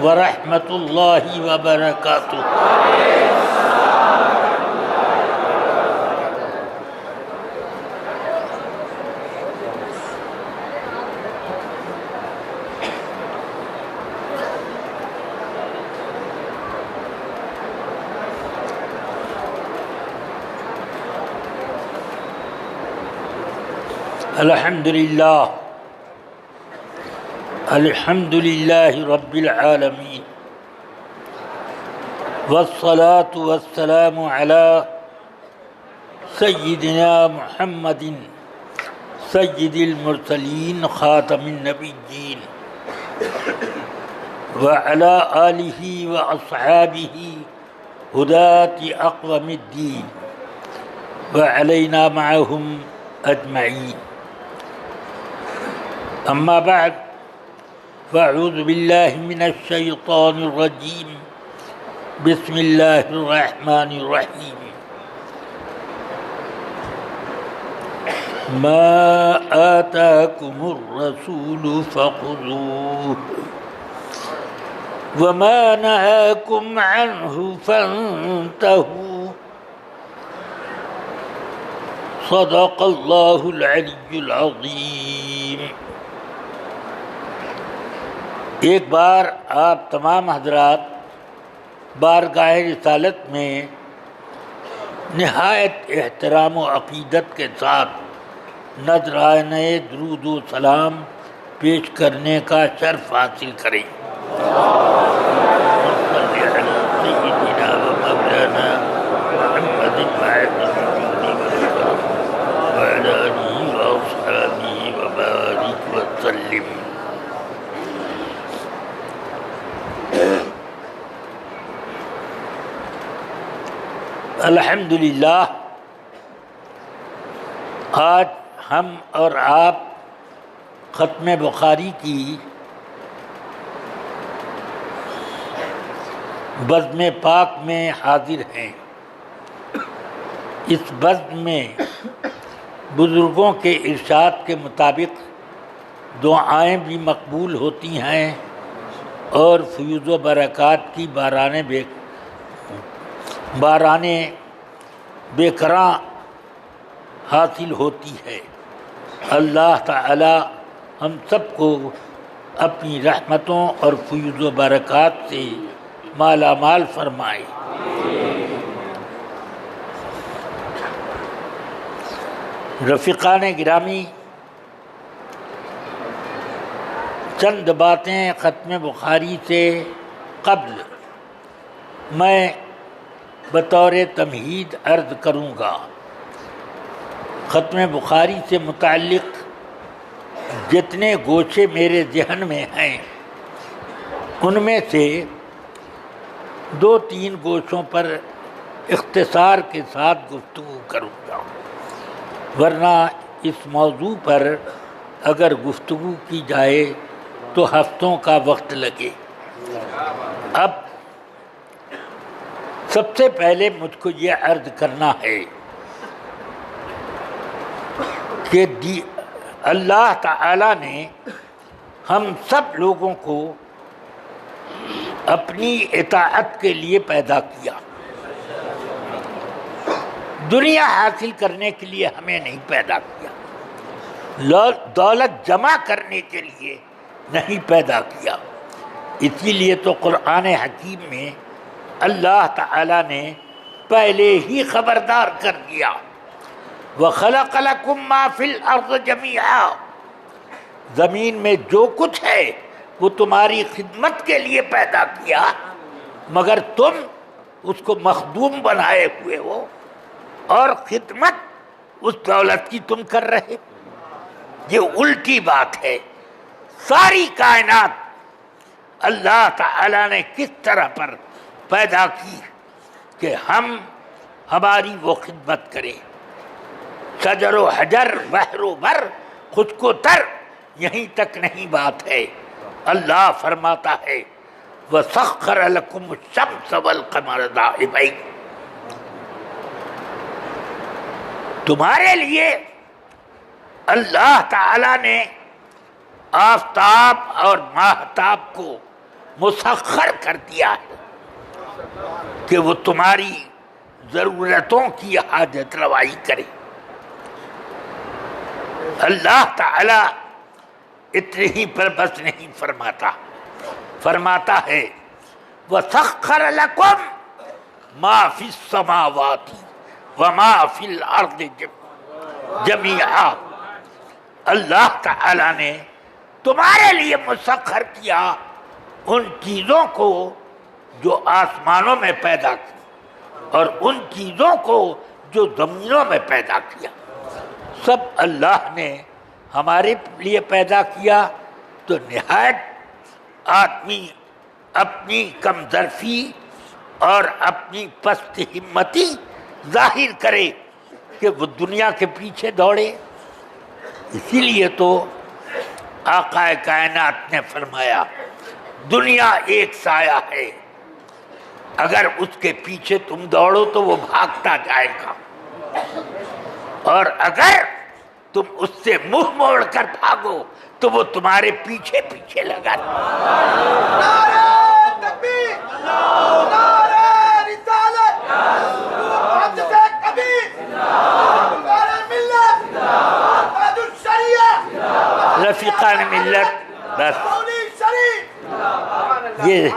ورحمۃ اللہ وبرکاتہ۔ الحمد للہ رب العالمین، والصلاة والسلام علی سیدنا محمد سید المرسلین خاتم النبیین وعلی آلہ واصحابہ ہداة اقوام الدین وعلینا معہم اجمعین۔ اما بعد، فاعوذ باللہ من الشیطان الرجیم، بسم اللہ الرحمن الرحیم۔ ما آتاکم الرسول فخذوه وما نهاکم عنہ فانتہوا، صدق اللہ العلی العظیم۔ ایک بار آپ تمام حضرات بارگاہ رسالت میں نہایت احترام و عقیدت کے ساتھ نذرانہ درود و سلام پیش کرنے کا شرف حاصل کریں۔ الحمدللہ، آج ہم اور آپ ختم بخاری کی بزم پاک میں حاضر ہیں۔ اس بزم میں بزرگوں کے ارشاد کے مطابق دعائیں بھی مقبول ہوتی ہیں اور فیوز و برکات کی بارانیں بے کراں حاصل ہوتی ہے۔ اللہ تعالی ہم سب کو اپنی رحمتوں اور فیوز و برکات سے مالا مال فرمائے۔ رفیقان گرامی، چند باتیں ختم بخاری سے قبل میں بطور تمہید عرض کروں گا۔ ختم بخاری سے متعلق جتنے گوشے میرے ذہن میں ہیں ان میں سے دو تین گوشوں پر اختصار کے ساتھ گفتگو کروں گا، ورنہ اس موضوع پر اگر گفتگو کی جائے تو ہفتوں کا وقت لگے۔ اب سب سے پہلے مجھ کو یہ عرض کرنا ہے کہ اللہ تعالی نے ہم سب لوگوں کو اپنی اطاعت کے لیے پیدا کیا۔ دنیا حاصل کرنے کے لیے ہمیں نہیں پیدا کیا، دولت جمع کرنے کے لیے نہیں پیدا کیا۔ اسی لیے تو قرآن حکیم میں اللہ تعالی نے پہلے ہی خبردار کر دیا، وَخَلَقَ لَكُم مَّا فِي الْأَرْضِ جَمِيعًا، زمین میں جو کچھ ہے وہ تمہاری خدمت کے لیے پیدا کیا، مگر تم اس کو مخدوم بنائے ہوئے ہو اور خدمت اس دولت کی تم کر رہے۔ یہ الٹی بات ہے۔ ساری کائنات اللہ تعالی نے کس طرح پر پیدا کی کہ ہم ہماری وہ خدمت کریں۔ شجر و حجر، بحر و بر، خشک و تر، یہیں تک نہیں بات ہے۔ اللہ فرماتا ہے وَسَخَّرَ لَكُمُ الشَّمْسَ وَالْقَمَرَ دَائِبَيْنِ، تمہارے لیے اللہ تعالی نے آفتاب اور ماہتاب کو مسخر کر دیا ہے کہ وہ تمہاری ضرورتوں کی حاجت روائی کرے۔ اللہ تعالی اتنے ہی پر بس نہیں فرماتا، فرماتا ہے وَسَخَّرَ لَكُمْ مَا فِي السَّمَاوَاتِ وَمَا فِي الْأَرْضِ جَمِيعًا۔ اللہ تعالی نے تمہارے لیے مسخر کیا ان چیزوں کو جو آسمانوں میں پیدا کی اور ان چیزوں کو جو زمینوں میں پیدا کیا، سب اللہ نے ہمارے لیے پیدا کیا۔ تو نہایت آدمی اپنی کمظرفی اور اپنی پست ہمتی ظاہر کرے کہ وہ دنیا کے پیچھے دوڑے۔ اسی لیے تو آقا کائنات نے فرمایا دنیا ایک سایہ ہے، اگر اس کے پیچھے تم دوڑو تو وہ بھاگتا جائے گا، اور اگر تم اس سے منہ موڑ کر بھاگو تو وہ تمہارے پیچھے پیچھے لگا۔ نعرہ تکبیر، نعرہ رسالت، محدث کبیر، نعرہ ملت، محمد الشریعہ، رفیقان ملت۔ بس قولی شریف۔ یہ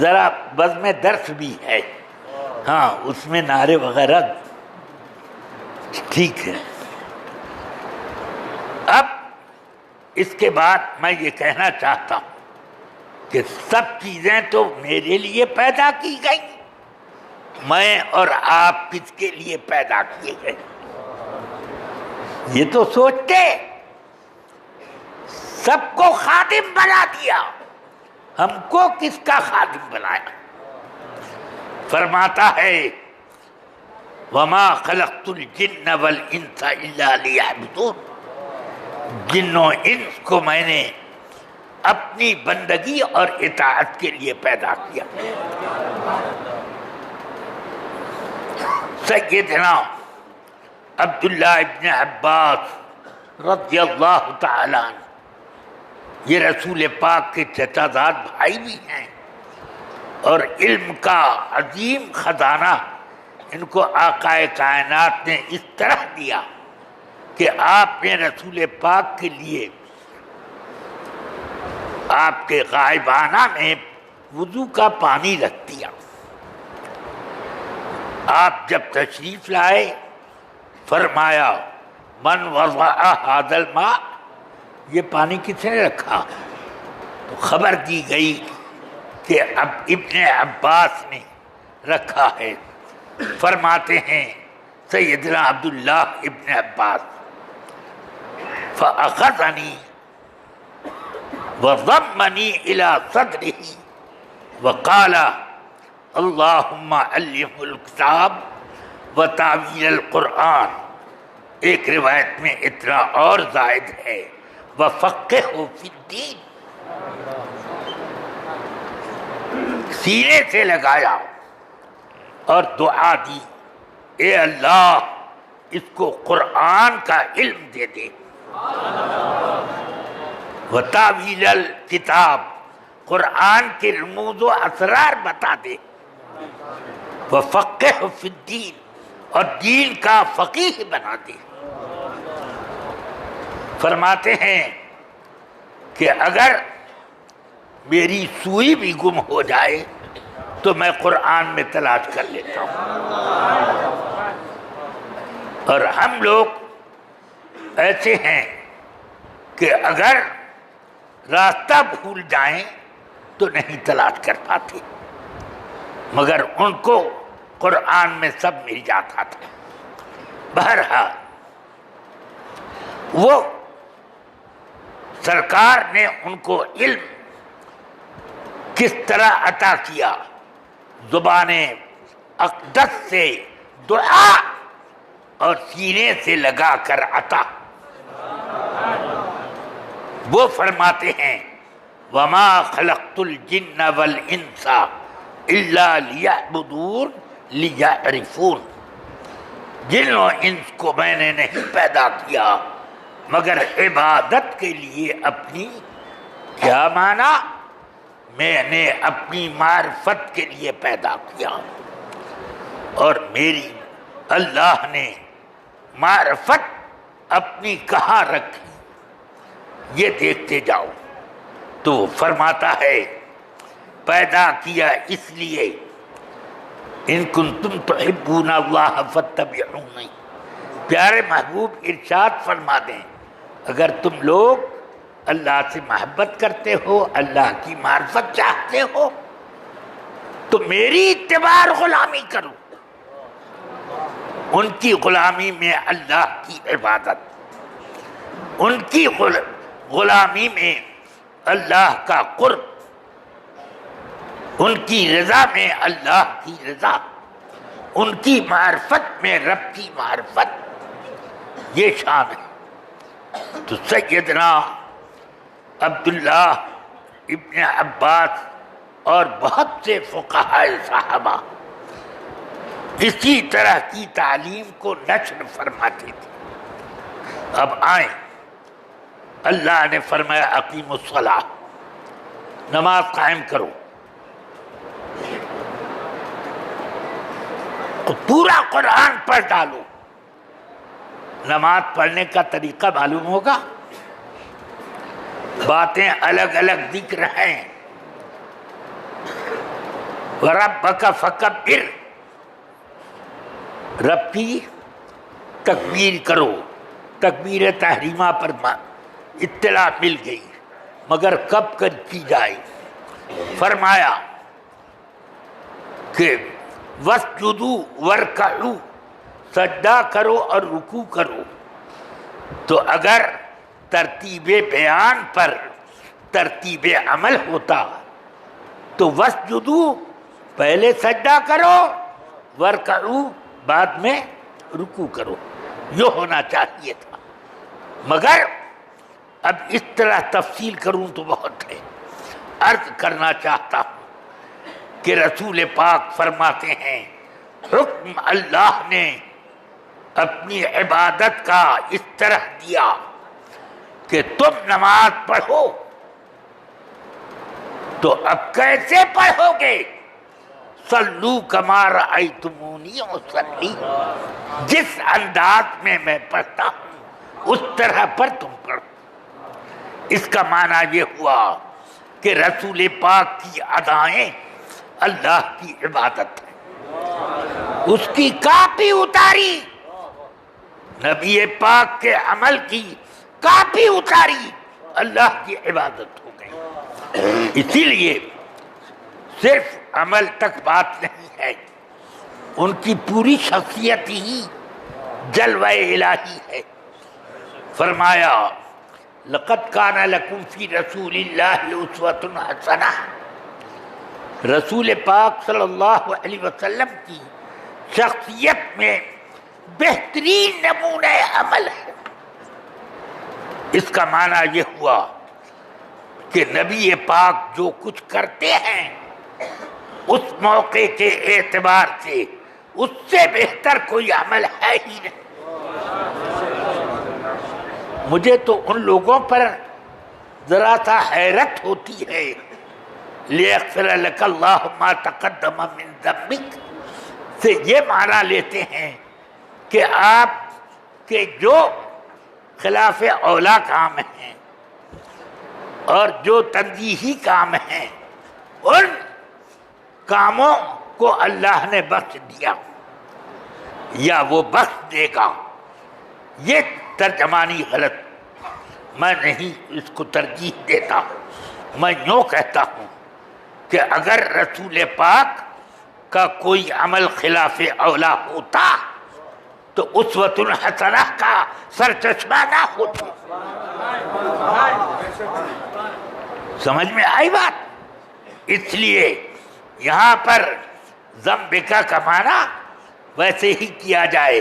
ذرا بزم درس بھی ہے، ہاں اس میں نعرے وغیرہ ٹھیک ہے۔ اب اس کے بعد میں یہ کہنا چاہتا ہوں کہ سب چیزیں تو میرے لیے پیدا کی گئی، میں اور آپ کس کے لیے پیدا کیے گئے یہ تو سوچتے۔ سب کو خادم بنا دیا، ہم کو کس کا خادم بنایا؟ فرماتا ہے وَمَا خَلَقْتُ الْجِنَّ وَالْإِنسَ إِلَّا لِيَعْبُدُونَ۔ جن و انس کو میں نے اپنی بندگی اور اطاعت کے لیے پیدا کیا۔ سیدنا عبداللہ ابن عباس رضی اللہ تعالیٰ عنہ، یہ رسول پاک کے چچا زاد بھائی بھی ہیں، اور علم کا عظیم خزانہ ان کو آقا کائنات نے اس طرح دیا کہ آپ نے رسول پاک کے لیے آپ کے غائبانہ میں وضو کا پانی رکھ دیا۔ آپ جب تشریف لائے فرمایا من وضع هذا الماء، یہ پانی کس نے رکھا؟ تو خبر دی گئی کہ اب ابن عباس نے رکھا ہے۔ فرماتے ہیں سیدنا عبداللہ ابن عباس فَأَخَذَنِي وَضَمَّنِي إِلَى صَدْرِهِ وَقَالَ اللہم علمہ الکتاب وتعویل القرآن۔ ایک روایت میں اتنا اور زائد ہے وَفَقِّهُ فِي الدِّينِ، سینے سے لگایا اور دعا دی اے اللہ اس کو قرآن کا علم دے دے، وتعویل الکتاب، قرآن کے رموز و اسرار بتا دے، وفقہ فی الدین، اور دین کا فقیہ بنا دے۔ فرماتے ہیں کہ اگر میری سوئی بھی گم ہو جائے تو میں قرآن میں تلاش کر لیتا ہوں۔ اور ہم لوگ ایسے ہیں کہ اگر راستہ بھول جائیں تو نہیں تلاش کر پاتے، مگر ان کو قرآن میں سب مل جاتا تھا۔ بہرحال وہ سرکار نے ان کو علم کس طرح عطا کیا، زبان اقدس سے دعا اور سینے سے لگا کر عطا۔ وہ فرماتے ہیں وما خلقت الجن والانس الا لیعبدون لیعرفون، جن و انس کو میں نے نہیں پیدا کیا مگر عبادت کے لیے اپنی، کیا معنی؟ میں نے اپنی معرفت کے لیے پیدا کیا، اور میری اللہ نے معرفت اپنی کہاں رکھی یہ دیکھتے جاؤ۔ تو وہ فرماتا ہے پیدا کیا اس لیے ان کنتم تحبون اللہ فاتبعونی، پیارے محبوب ارشاد فرما دیں اگر تم لوگ اللہ سے محبت کرتے ہو، اللہ کی معرفت چاہتے ہو، تو میری اتباع اور غلامی کرو۔ ان کی غلامی میں اللہ کی عبادت، ان کی غلامی میں اللہ کا قرب، ان کی رضا میں اللہ کی رضا، ان کی معرفت میں رب کی معرفت، یہ شان ہے۔ تو سیدنا عبداللہ ابن عباس اور بہت سے فقہاء صحابہ اسی طرح کی تعلیم کو نشر فرماتے تھے۔ اب آئیں، اللہ نے فرمایا اقیم الصلاۃ، نماز قائم کرو۔ پورا قرآن پڑھ ڈالو۔ نماز پڑھنے کا طریقہ معلوم ہوگا، باتیں الگ الگ ذکر ہیں۔ وَرَبَّكَ فَكَبِّرْ، رب کی تکبیر کرو۔ تکبیر تحریمہ پر اطلاع مل گئی، مگر کب کی جائے؟ فرمایا کہ وَاسْجُدُوا وَارْكَعُوا، سجدہ کرو اور رکوع کرو۔ تو اگر ترتیب بیان پر ترتیب عمل ہوتا تو وَاسْجُدُوا پہلے سجدہ کرو، وَارْكَعُوا بعد میں رکوع کرو، یہ ہونا چاہیے تھا۔ مگر اب اس طرح تفصیل کروں تو بہت ہے۔ عرض کرنا چاہتا ہوں کہ رسول پاک فرماتے ہیں حکم اللہ نے اپنی عبادت کا اس طرح دیا کہ تم نماز پڑھو، تو اب کیسے پڑھو گے؟ صلو کما رأیتمونی اصلی، جس انداز میں پڑھتا ہوں اس طرح پر تم پڑھو۔ اس کا معنی یہ ہوا کہ رسول پاک کی ادائیں اللہ کی عبادت ہے، اس کی کاپی اتاری، نبی پاک کے عمل کی کاپی اتاری، اللہ کی عبادت ہو گئی۔ اسی لیے صرف عمل تک بات نہیں ہے، ان کی پوری شخصیت ہی جلوہ الہی ہے۔ فرمایا لقد کان لکم فی رسول اللہ اسوۃ حسنہ، رسول پاک صلی اللہ علیہ وسلم کی شخصیت میں بہترین نمونہ عمل ہے۔ اس کا معنی یہ ہوا کہ نبی پاک جو کچھ کرتے ہیں اس موقع کے اعتبار سے اس سے بہتر کوئی عمل ہے ہی نہیں۔ مجھے تو ان لوگوں پر ذرا سا حیرت ہوتی ہے، لِيَغْفِرَ لَكَ اللَّهُ مَا تَقَدَّمَ مِن ذَنبِكَ سے یہ معنی لیتے ہیں کہ آپ کے جو خلاف اولا کام ہیں اور جو تنزیہی کام ہیں ان کاموں کو اللہ نے بخش دیا یا وہ بخش دے گا۔ یہ ترجمانی غلط، میں نہیں اس کو ترجیح دیتا، میں یوں کہتا ہوں کہ اگر رسول پاک کا کوئی عمل خلاف اولا ہوتا تو اسوۃ حسنہ کا سرچشمہ نہ ہوتا۔ سمجھ میں آئی بات؟ اس لیے یہاں پر ذنبکا کا معنی ویسے ہی کیا جائے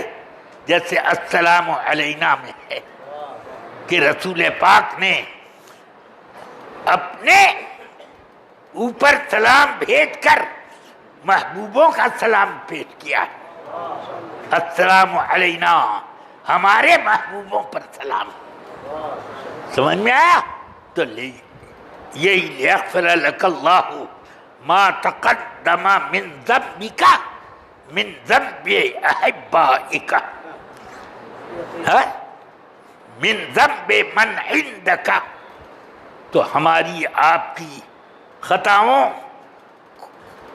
جیسے السلام علینا میں ہے، کہ رسول پاک نے اپنے اوپر سلام بھیج کر محبوبوں کا سلام پیش کیا ہے۔ السلام علینا، ہمارے محبوبوں پر سلام۔ سمجھ میں آیا؟ تو لے یہی لیغفر لک اللہ ما تقدم من ذنبک من ذنب احبائک، من ذنب من عندک، تو ہماری آپ کی خطاؤں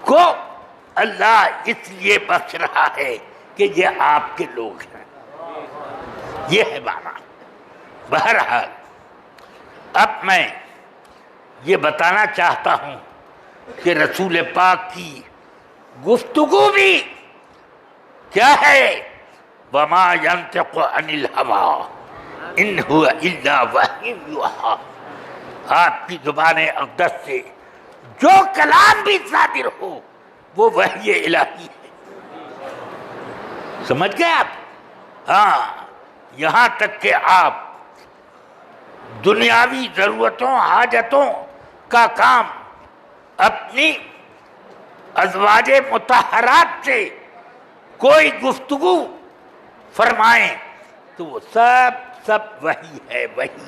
کو اللہ اس لیے بخش رہا ہے کہ یہ آپ کے لوگ ہیں. یہ ہے معنی. بہرحال اب میں یہ بتانا چاہتا ہوں کہ رسول پاک کی گفتگو بھی کیا ہے؟ وما ينطق عن الهوى ان هو الا وحی یوحی. آپ کی زبان اقدس سے جو کلام بھی صادر ہو وہ وحی الہی ہے. سمجھ گئے آپ؟ ہاں، یہاں تک کہ آپ دنیاوی ضرورتوں حاجتوں کا کام اپنی ازواج مطہرات سے کوئی گفتگو فرمائیں تو وہ سب وحی ہے. وحی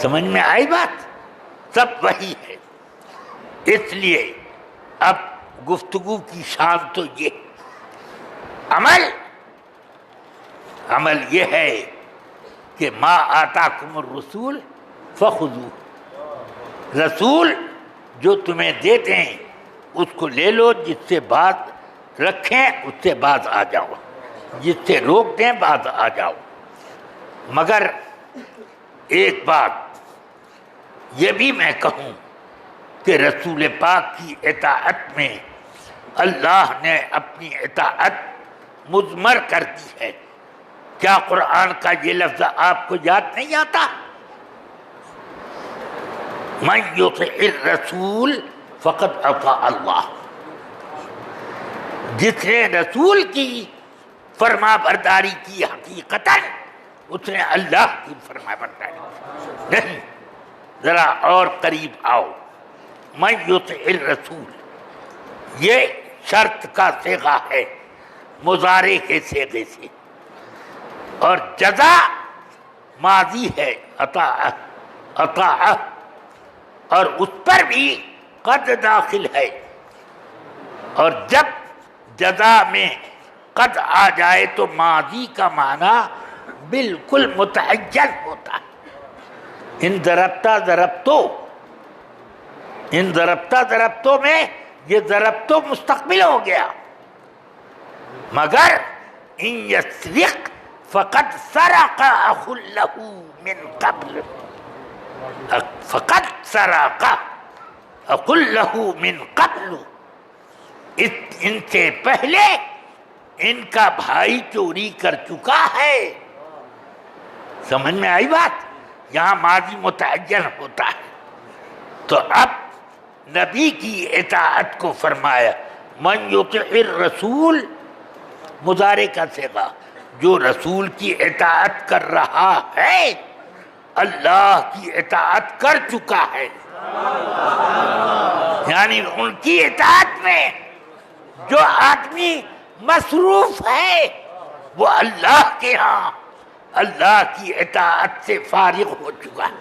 سمجھ میں آئی بات؟ سب وحی ہے. اس لیے اب گفتگو کی شان تو یہ عمل یہ ہے کہ ما آتاکم الرسول فخذوہ. رسول جو تمہیں دیتے ہیں اس کو لے لو، جس سے بات رکھیں اس سے باز آ جاؤ، جس سے روک دیں باز آ جاؤ. مگر ایک بات یہ بھی میں کہوں کہ رسول پاک کی اطاعت میں اللہ نے اپنی اطاعت مضمر کر دی ہے. کیا قرآن کا یہ لفظ آپ کو یاد نہیں آتا؟ من یطع الرسول فقد اطاع اللہ. جس نے رسول کی فرما برداری کی حقیقتاً اس نے اللہ کی فرما برداری کی. نہیں، ذرا اور قریب آؤ. من یطع الرسول یہ شرط کا صیغہ ہے مضارع کے صیغے سے، اور جزا ماضی ہے اطاع، اور اس پر بھی قد داخل ہے. اور جب جزا میں قد آ جائے تو ماضی کا معنی بالکل متعین ہوتا ہے. ان ضربتو میں یہ ضربتو مستقبل ہو گیا. مگر ان یسرق فقد سرق اخ له من قبل، فقد سرق اخ له من قبل، ان سے پہلے ان کا بھائی چوری کر چکا ہے. سمجھ میں آئی بات؟ یہاں ماضی متعین ہوتا ہے. تو اب نبی کی اطاعت کو فرمایا من یطع الرسول، مضارع کا صیغہ، جو رسول کی اطاعت کر رہا ہے اللہ کی اطاعت کر چکا ہے. یعنی ان کی اطاعت میں جو آدمی مصروف ہے وہ اللہ کے ہاں اللہ کی اطاعت سے فارغ ہو چکا ہے.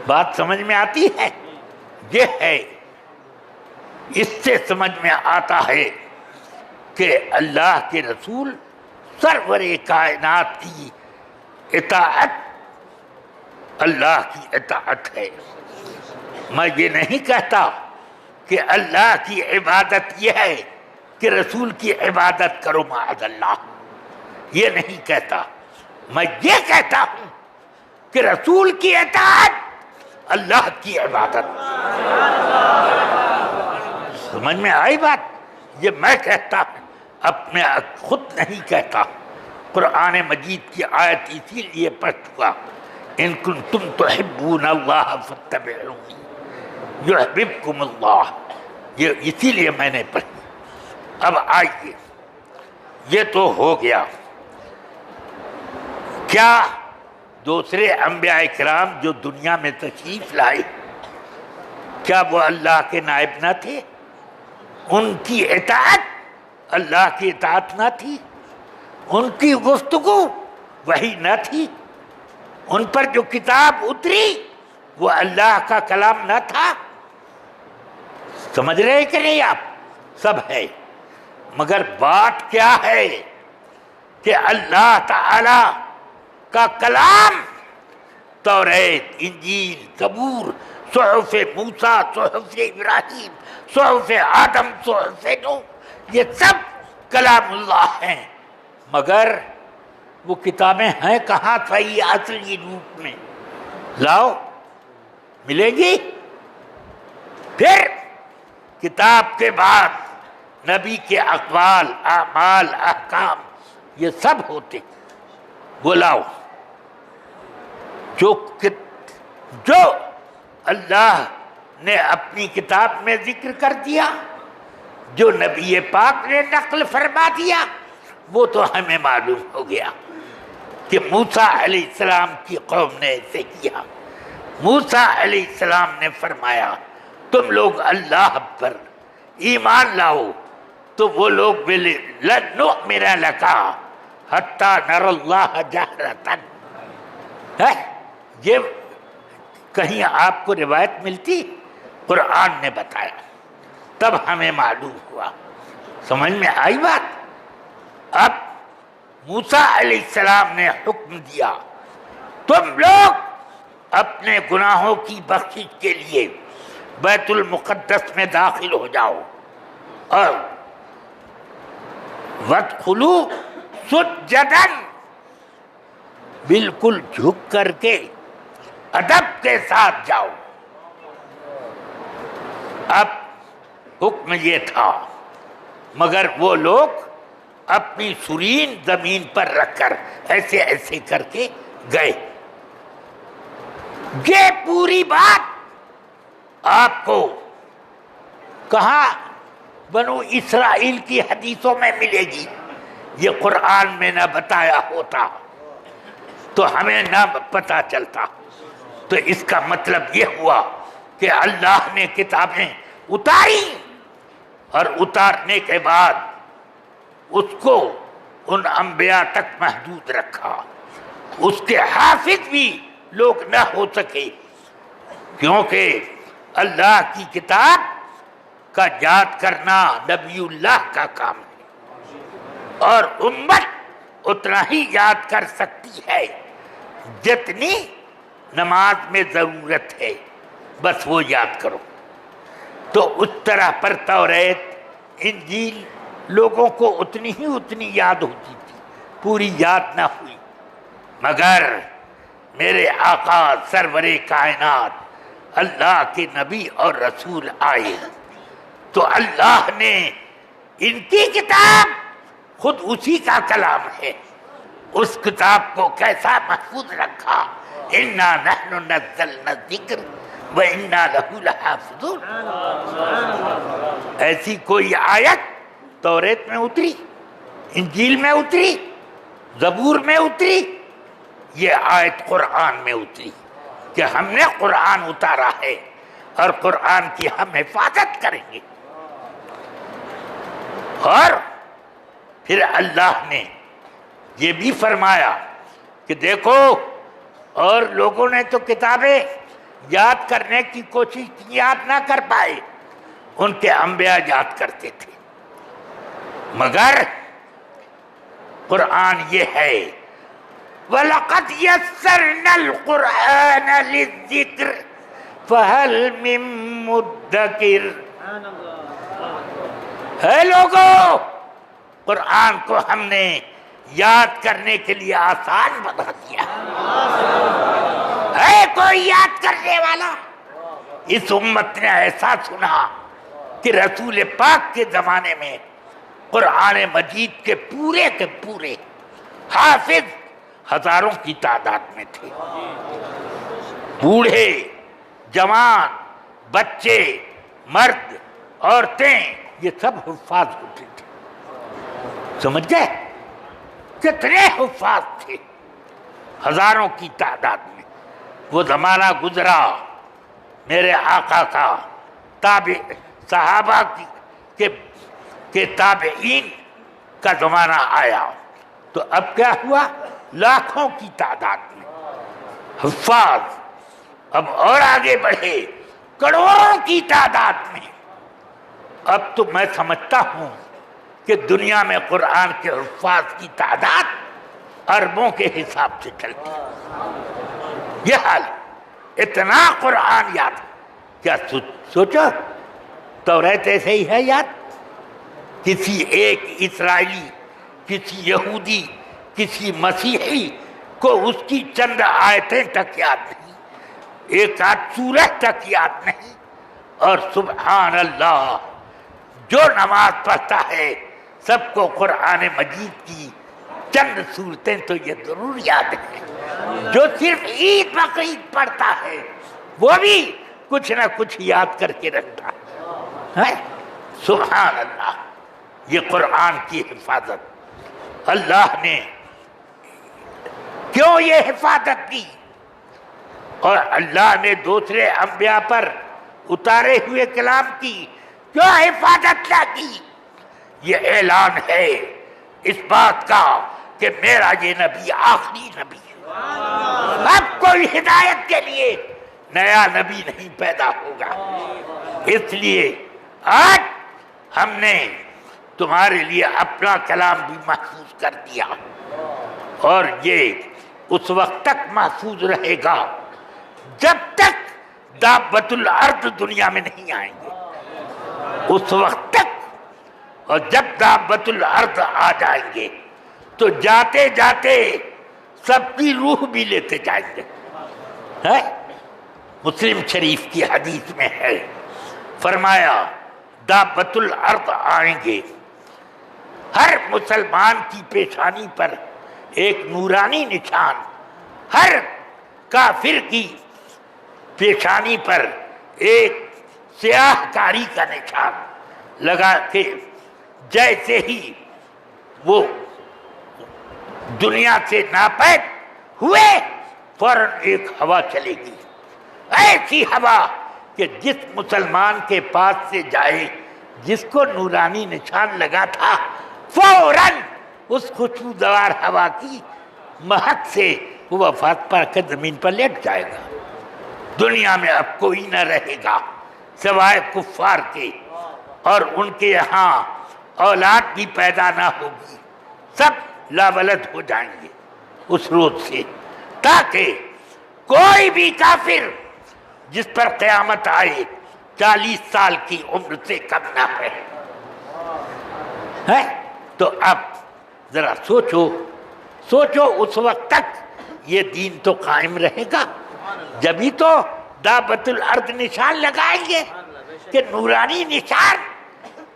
بات سمجھ میں آتی ہے؟ یہ ہے، اس سے سمجھ میں آتا ہے کہ اللہ کے رسول سرور کائنات کی اطاعت اللہ کی اطاعت ہے. میں یہ نہیں کہتا کہ اللہ کی عبادت یہ ہے کہ رسول کی عبادت کرو معاذ اللہ، یہ نہیں کہتا. میں یہ کہتا ہوں کہ رسول کی اطاعت اللہ کی عبادت. سمجھ میں آئی بات؟ یہ میں کہتا ہوں، اپنے خود نہیں کہتا. قرآن مجید کی آیت اسی لیے پڑھ چکا، ان کنتم تحبون اللہ فاتبعونی یحببکم اللہ، یہ اسی لیے میں نے پڑھی. اب آئیے، یہ تو ہو گیا. کیا دوسرے انبیاء کرام جو دنیا میں تشریف لائے کیا وہ اللہ کے نائب نہ تھے؟ ان کی اطاعت اللہ کی اطاعت نہ تھی؟ ان کی گفتگو وہی نہ تھی؟ ان پر جو کتاب اتری وہ اللہ کا کلام نہ تھا؟ سمجھ رہے کہ نہیں آپ؟ سب ہے، مگر بات کیا ہے کہ اللہ تعالی کا کلام توریت، انجیل، زبور، صحف موسیٰ، صحف ابراہیم، صحف آدم، صحف نوح، یہ سب کلام اللہ ہیں، مگر وہ کتابیں ہیں کہاں صحیح اصلی روپ میں؟ لاؤ، ملیں گی؟ پھر کتاب کے بعد نبی کے اقوال، اعمال، احکام یہ سب ہوتے، وہ لاؤ جو اللہ نے اپنی کتاب میں ذکر کر دیا، جو نبی پاک نے نقل فرما دیا، وہ تو ہمیں معلوم ہو گیا کہ موسیٰ علیہ السلام کی قوم نے ایسے کیا۔ موسیٰ علیہ السلام نے فرمایا تم لوگ اللہ پر ایمان لاؤ، تو وہ لوگ بولے لن نؤمن لک حتی نری اللہ جہرۃ۔ یہ کہیں آپ کو روایت ملتی؟ قرآن نے بتایا، تب ہمیں معلوم ہوا۔ سمجھ میں آئی بات؟ اب موسیٰ علیہ السلام نے حکم دیا تم لوگ اپنے گناہوں کی بخشش کے لیے بیت المقدس میں داخل ہو جاؤ اور وادخلوا سجدا، بالکل جھک کر کے ادب کے ساتھ جاؤ۔ اب حکم یہ تھا، مگر وہ لوگ اپنی سرین زمین پر رکھ کر ایسے ایسے کر کے گئے۔ یہ پوری بات آپ کو کہاں بنو اسرائیل کی حدیثوں میں ملے گی؟ یہ قرآن میں نہ بتایا ہوتا تو ہمیں نہ پتہ چلتا۔ تو اس کا مطلب یہ ہوا کہ اللہ نے کتابیں اتاری، اور اتارنے کے بعد اس کو ان انبیاء تک محدود رکھا، اس کے حافظ بھی لوگ نہ ہو سکے، کیونکہ اللہ کی کتاب کا یاد کرنا نبی اللہ کا کام ہے، اور امت اتنا ہی یاد کر سکتی ہے جتنی نماز میں ضرورت ہے، بس وہ یاد کرو۔ تو اس طرح پر توریت، انجیل لوگوں کو اتنی یاد ہوتی تھی، پوری یاد نہ ہوئی، مگر میرے آقا سرور کائنات اللہ کے نبی اور رسول آئے تو اللہ نے ان کی کتاب خود اسی کا کلام ہے، اس کتاب کو کیسا محفوظ رکھا، انا نحن نزلنا الذکر وانا لہ لحافظون۔ ایسی کوئی آیت توریت میں اتری، انجیل میں اتری، زبور میں اتری؟ یہ آیت قرآن میں اتری کہ ہم نے قرآن اتارا ہے اور قرآن کی ہم حفاظت کریں گے۔ اور پھر اللہ نے یہ بھی فرمایا کہ دیکھو، اور لوگوں نے تو کتابیں یاد کرنے کی کوشش کی، یاد نہ کر پائے، ان کے انبیاء یاد کرتے تھے، مگر قرآن یہ ہے وَلَقَدْ يَسَّرْنَا الْقُرْآنَ لِلذِّكْرِ فَهَلْ مِن مُدَّكِرٍ۔ اے لوگو، قرآن کو ہم نے یاد کرنے کے لیے آسان بنا دیا۔ ہے کوئی یاد کرنے والا؟ اس امت نے ایسا سنا کہ رسول پاک کے زمانے میں قرآن مجید کے پورے حافظ ہزاروں کی تعداد میں تھے، بوڑھے، جوان، بچے، مرد، عورتیں، یہ سب حفاظ ہوتے تھے۔ سمجھ گئے؟ کتنے حفاظ تھے، ہزاروں کی تعداد میں۔ وہ زمانہ گزرا، میرے آقا کا صحابہ کے تابعین کا زمانہ آیا، تو اب کیا ہوا؟ لاکھوں کی تعداد میں حفاظ، اب اور آگے بڑھے کروڑوں کی تعداد میں. اب تو میں سمجھتا ہوں کہ دنیا میں قرآن کے حفاظ کی تعداد اربوں کے حساب سے چلتی ہے. یہ حال اتنا قرآن یاد. کیا سوچو توریت ایسے ہی ہے یاد؟ کسی ایک اسرائیلی، کسی یہودی، کسی مسیحی کو اس کی چند آیتیں تک یاد نہیں، ایک آدھ سورت تک یاد نہیں. اور سبحان اللہ جو نماز پڑھتا ہے سب کو قرآن مجید کی چند صورتیں تو یہ ضرور یاد ہیں. جو صرف عید بقرعید پڑھتا ہے وہ بھی کچھ نہ کچھ یاد کر کے رکھتا ہے. سبحان اللہ. یہ قرآن کی حفاظت اللہ نے کیوں یہ حفاظت کی، اور اللہ نے دوسرے انبیاء پر اتارے ہوئے کلام کی کیوں حفاظت نہ کی؟ یہ اعلان ہے اس بات کا کہ میرا یہ نبی آخری نبی ہے. اب کوئی ہدایت کے لیے نیا نبی نہیں پیدا ہوگا. اس لیے آج ہم نے تمہارے لیے اپنا کلام بھی محفوظ کر دیا، اور یہ اس وقت تک محفوظ رہے گا جب تک دابۃ الارض دنیا میں نہیں آئیں گے. اس وقت تک. اور جب دابۃ الارض آ جائیں گے تو جاتے جاتے سب کی روح بھی لیتے جائیں گے. مسلم شریف کی حدیث میں ہے، فرمایا دابۃ الارض آئیں گے، ہر مسلمان کی پیشانی پر ایک نورانی نشان، ہر کافر کی پیشانی پر ایک سیاہ کاری کا نشان لگا کے جیسے ہی وہ دنیا سے ناپید ہوئے فوراً ایک ہوا چلے گی، ایسی ہوا کہ جس مسلمان کے پاس سے جائے جس کو نورانی نشان لگا تھا فوراً اس خوشبودار ہوا کی مہک سے وہ وفات پا کر زمین پر لیٹ جائے گا. دنیا میں اب کوئی نہ رہے گا سوائے کفار کے، اور ان کے یہاں اولاد بھی پیدا نہ ہوگی، سب لاولد ہو جائیں گے اس روز سے، تاکہ کوئی بھی کافر جس پر قیامت آئے 40 سال کی عمر سے کم نہ ہے. تو اب ذرا سوچو اس وقت تک یہ دین تو قائم رہے گا، جبھی تو دابۃ الارض نشان لگائیں گے. کہ نورانی نشان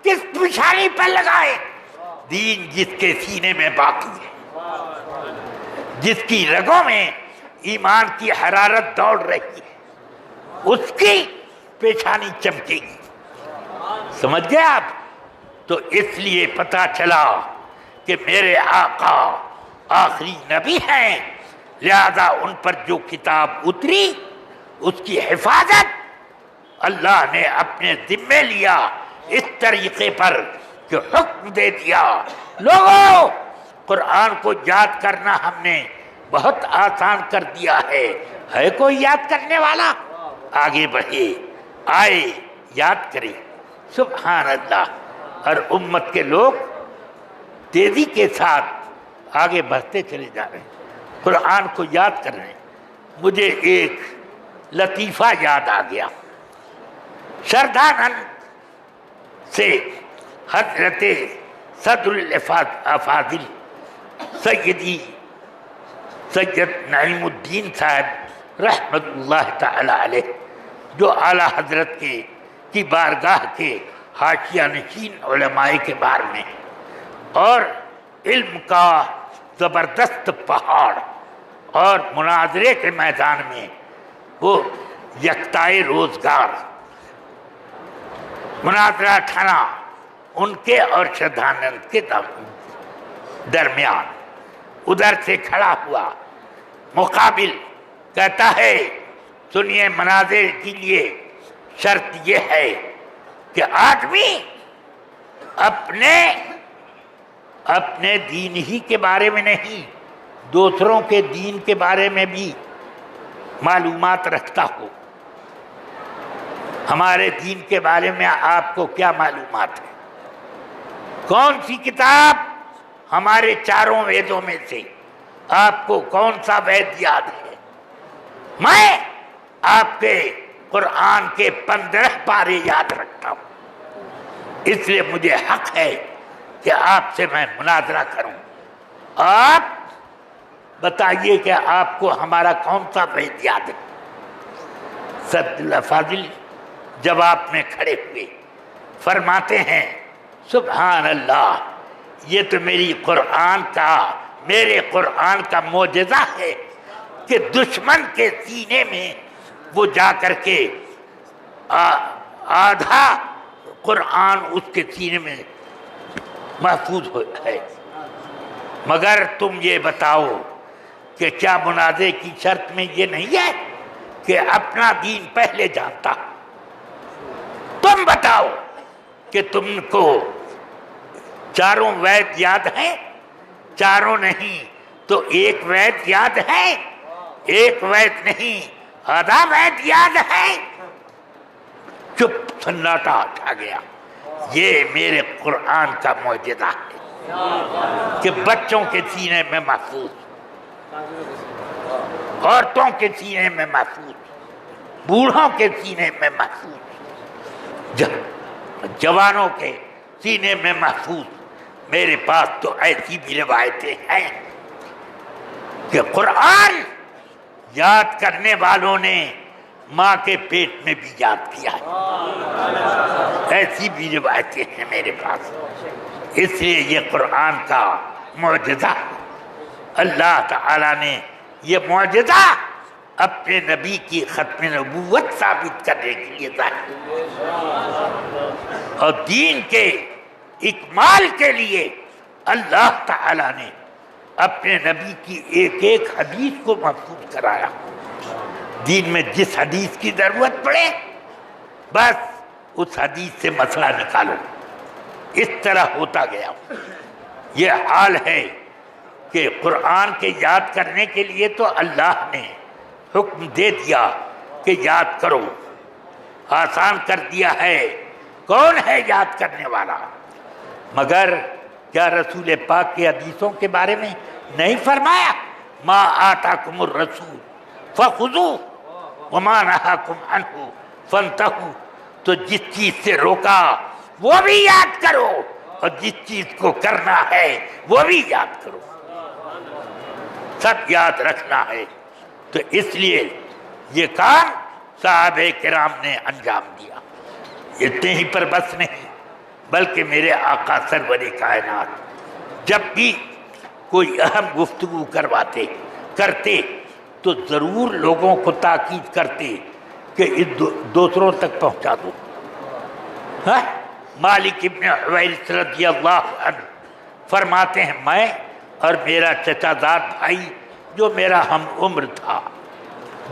کس نشانی پر لگائے؟ دین جس کے سینے میں باقی ہے، جس کی رگوں میں ایمان کی حرارت دوڑ رہی ہے، اس کی پیشانی چمکے گی. سمجھ گئے آپ؟ تو اس لیے پتا چلا کہ میرے آقا آخری نبی ہیں، لہذا ان پر جو کتاب اتری اس کی حفاظت اللہ نے اپنے ذمے لیا اس طریقے پر کہ حکم دے دیا، لوگوں قرآن کو یاد کرنا ہم نے بہت آسان کر دیا ہے کوئی یاد کرنے والا؟ آگے بڑھے، آئے، یاد کرے. سبحان اللہ. اور امت کے لوگ تیزی کے ساتھ آگے بڑھتے چلے جا رہے ہیں، قرآن کو یاد کر رہے ہیں. مجھے ایک لطیفہ یاد آ گیا. شردھانند سے حضرت صدر الافاضل سید نعیم الدین صاحب رحمت اللہ تعالی علیہ، جو اعلیٰ حضرت کی بارگاہ کے حاشیہ نشین علماء کے بار میں اور علم کا زبردست پہاڑ، اور مناظرے کے میدان میں وہ یکتائے روزگار مناظرہ ٹھنا ان کے اور شردھانند کے درمیان. ادھر سے کھڑا ہوا مقابل، کہتا ہے سنیے مناظر کے لیے شرط یہ ہے کہ آدمی اپنے دین ہی کے بارے میں نہیں، دوسروں کے دین کے بارے میں بھی معلومات رکھتا ہو. ہمارے دین کے بارے میں آپ کو کیا معلومات ہے؟ کون سی کتاب ہمارے چاروں ویدوں میں سے آپ کو کون سا وید یاد ہے؟ میں آپ کے قرآن کے 15 پارے یاد رکھتا ہوں. اس لیے مجھے حق ہے کہ آپ سے میں مناظرہ کروں. آپ بتائیے کہ آپ کو ہمارا کون سا وید یاد ہے؟ سعد اللہ فاضل جواب میں کھڑے ہوئے فرماتے ہیں سبحان اللہ، یہ تو میرے قرآن کا معجزہ ہے کہ دشمن کے سینے میں وہ جا کر کے آدھا قرآن اس کے سینے میں محفوظ ہے. مگر تم یہ بتاؤ کہ کیا منازعے کی شرط میں یہ نہیں ہے کہ اپنا دین پہلے جانتا؟ تم بتاؤ کہ تم کو چاروں وید یاد ہیں؟ چاروں نہیں تو ایک وید یاد ہے. ایک وید نہیں آدھا وید یاد ہے. چپ سناٹا چھا گیا. یہ میرے قرآن کا معجزہ ہے کہ بچوں کے سینے میں محفوظ، عورتوں کے سینے میں محفوظ، بوڑھوں کے سینے میں محفوظ، جوانوں کے سینے میں محفوظ. میرے پاس تو ایسی بھی روایتیں ہیں کہ قرآن یاد کرنے والوں نے ماں کے پیٹ میں بھی یاد کیا ہے. ایسی بھی روایتیں ہیں میرے پاس. اس لیے یہ قرآن کا معجزہ، اللہ تعالیٰ نے یہ معجزہ اپنے نبی کی ختم نبوت ثابت کرنے کے لیے ظاہر اور دین کے اکمال کے لیے اللہ تعالیٰ نے اپنے نبی کی ایک ایک حدیث کو محفوظ کرایا. دین میں جس حدیث کی ضرورت پڑے بس اس حدیث سے مسئلہ نکالو. اس طرح ہوتا گیا. یہ حال ہے کہ قرآن کے یاد کرنے کے لیے تو اللہ نے حکم دے دیا کہ یاد کرو، آسان کر دیا ہے. کون ہے یاد کرنے والا؟ مگر کیا رسول پاک کے حدیثوں کے بارے میں نہیں فرمایا ما آتاکم الرسول فخذوہ وما نہاکم عنہ فانتہوا؟ تو جس چیز سے روکا وہ بھی یاد کرو اور جس چیز کو کرنا ہے وہ بھی یاد کرو. سب یاد رکھنا ہے. تو اس لیے یہ کام صحابہ کرام نے انجام دیا. اتنے ہی پر بس نہیں بلکہ میرے آقا سرور کائنات جب بھی کوئی اہم گفتگو کرتے تو ضرور لوگوں کو تاکید کرتے کہ دوسروں تک پہنچا دو. مالک ابن حویرث رضی اللہ عنہ فرماتے ہیں میں اور میرا چچا زاد بھائی جو میرا ہم عمر تھا،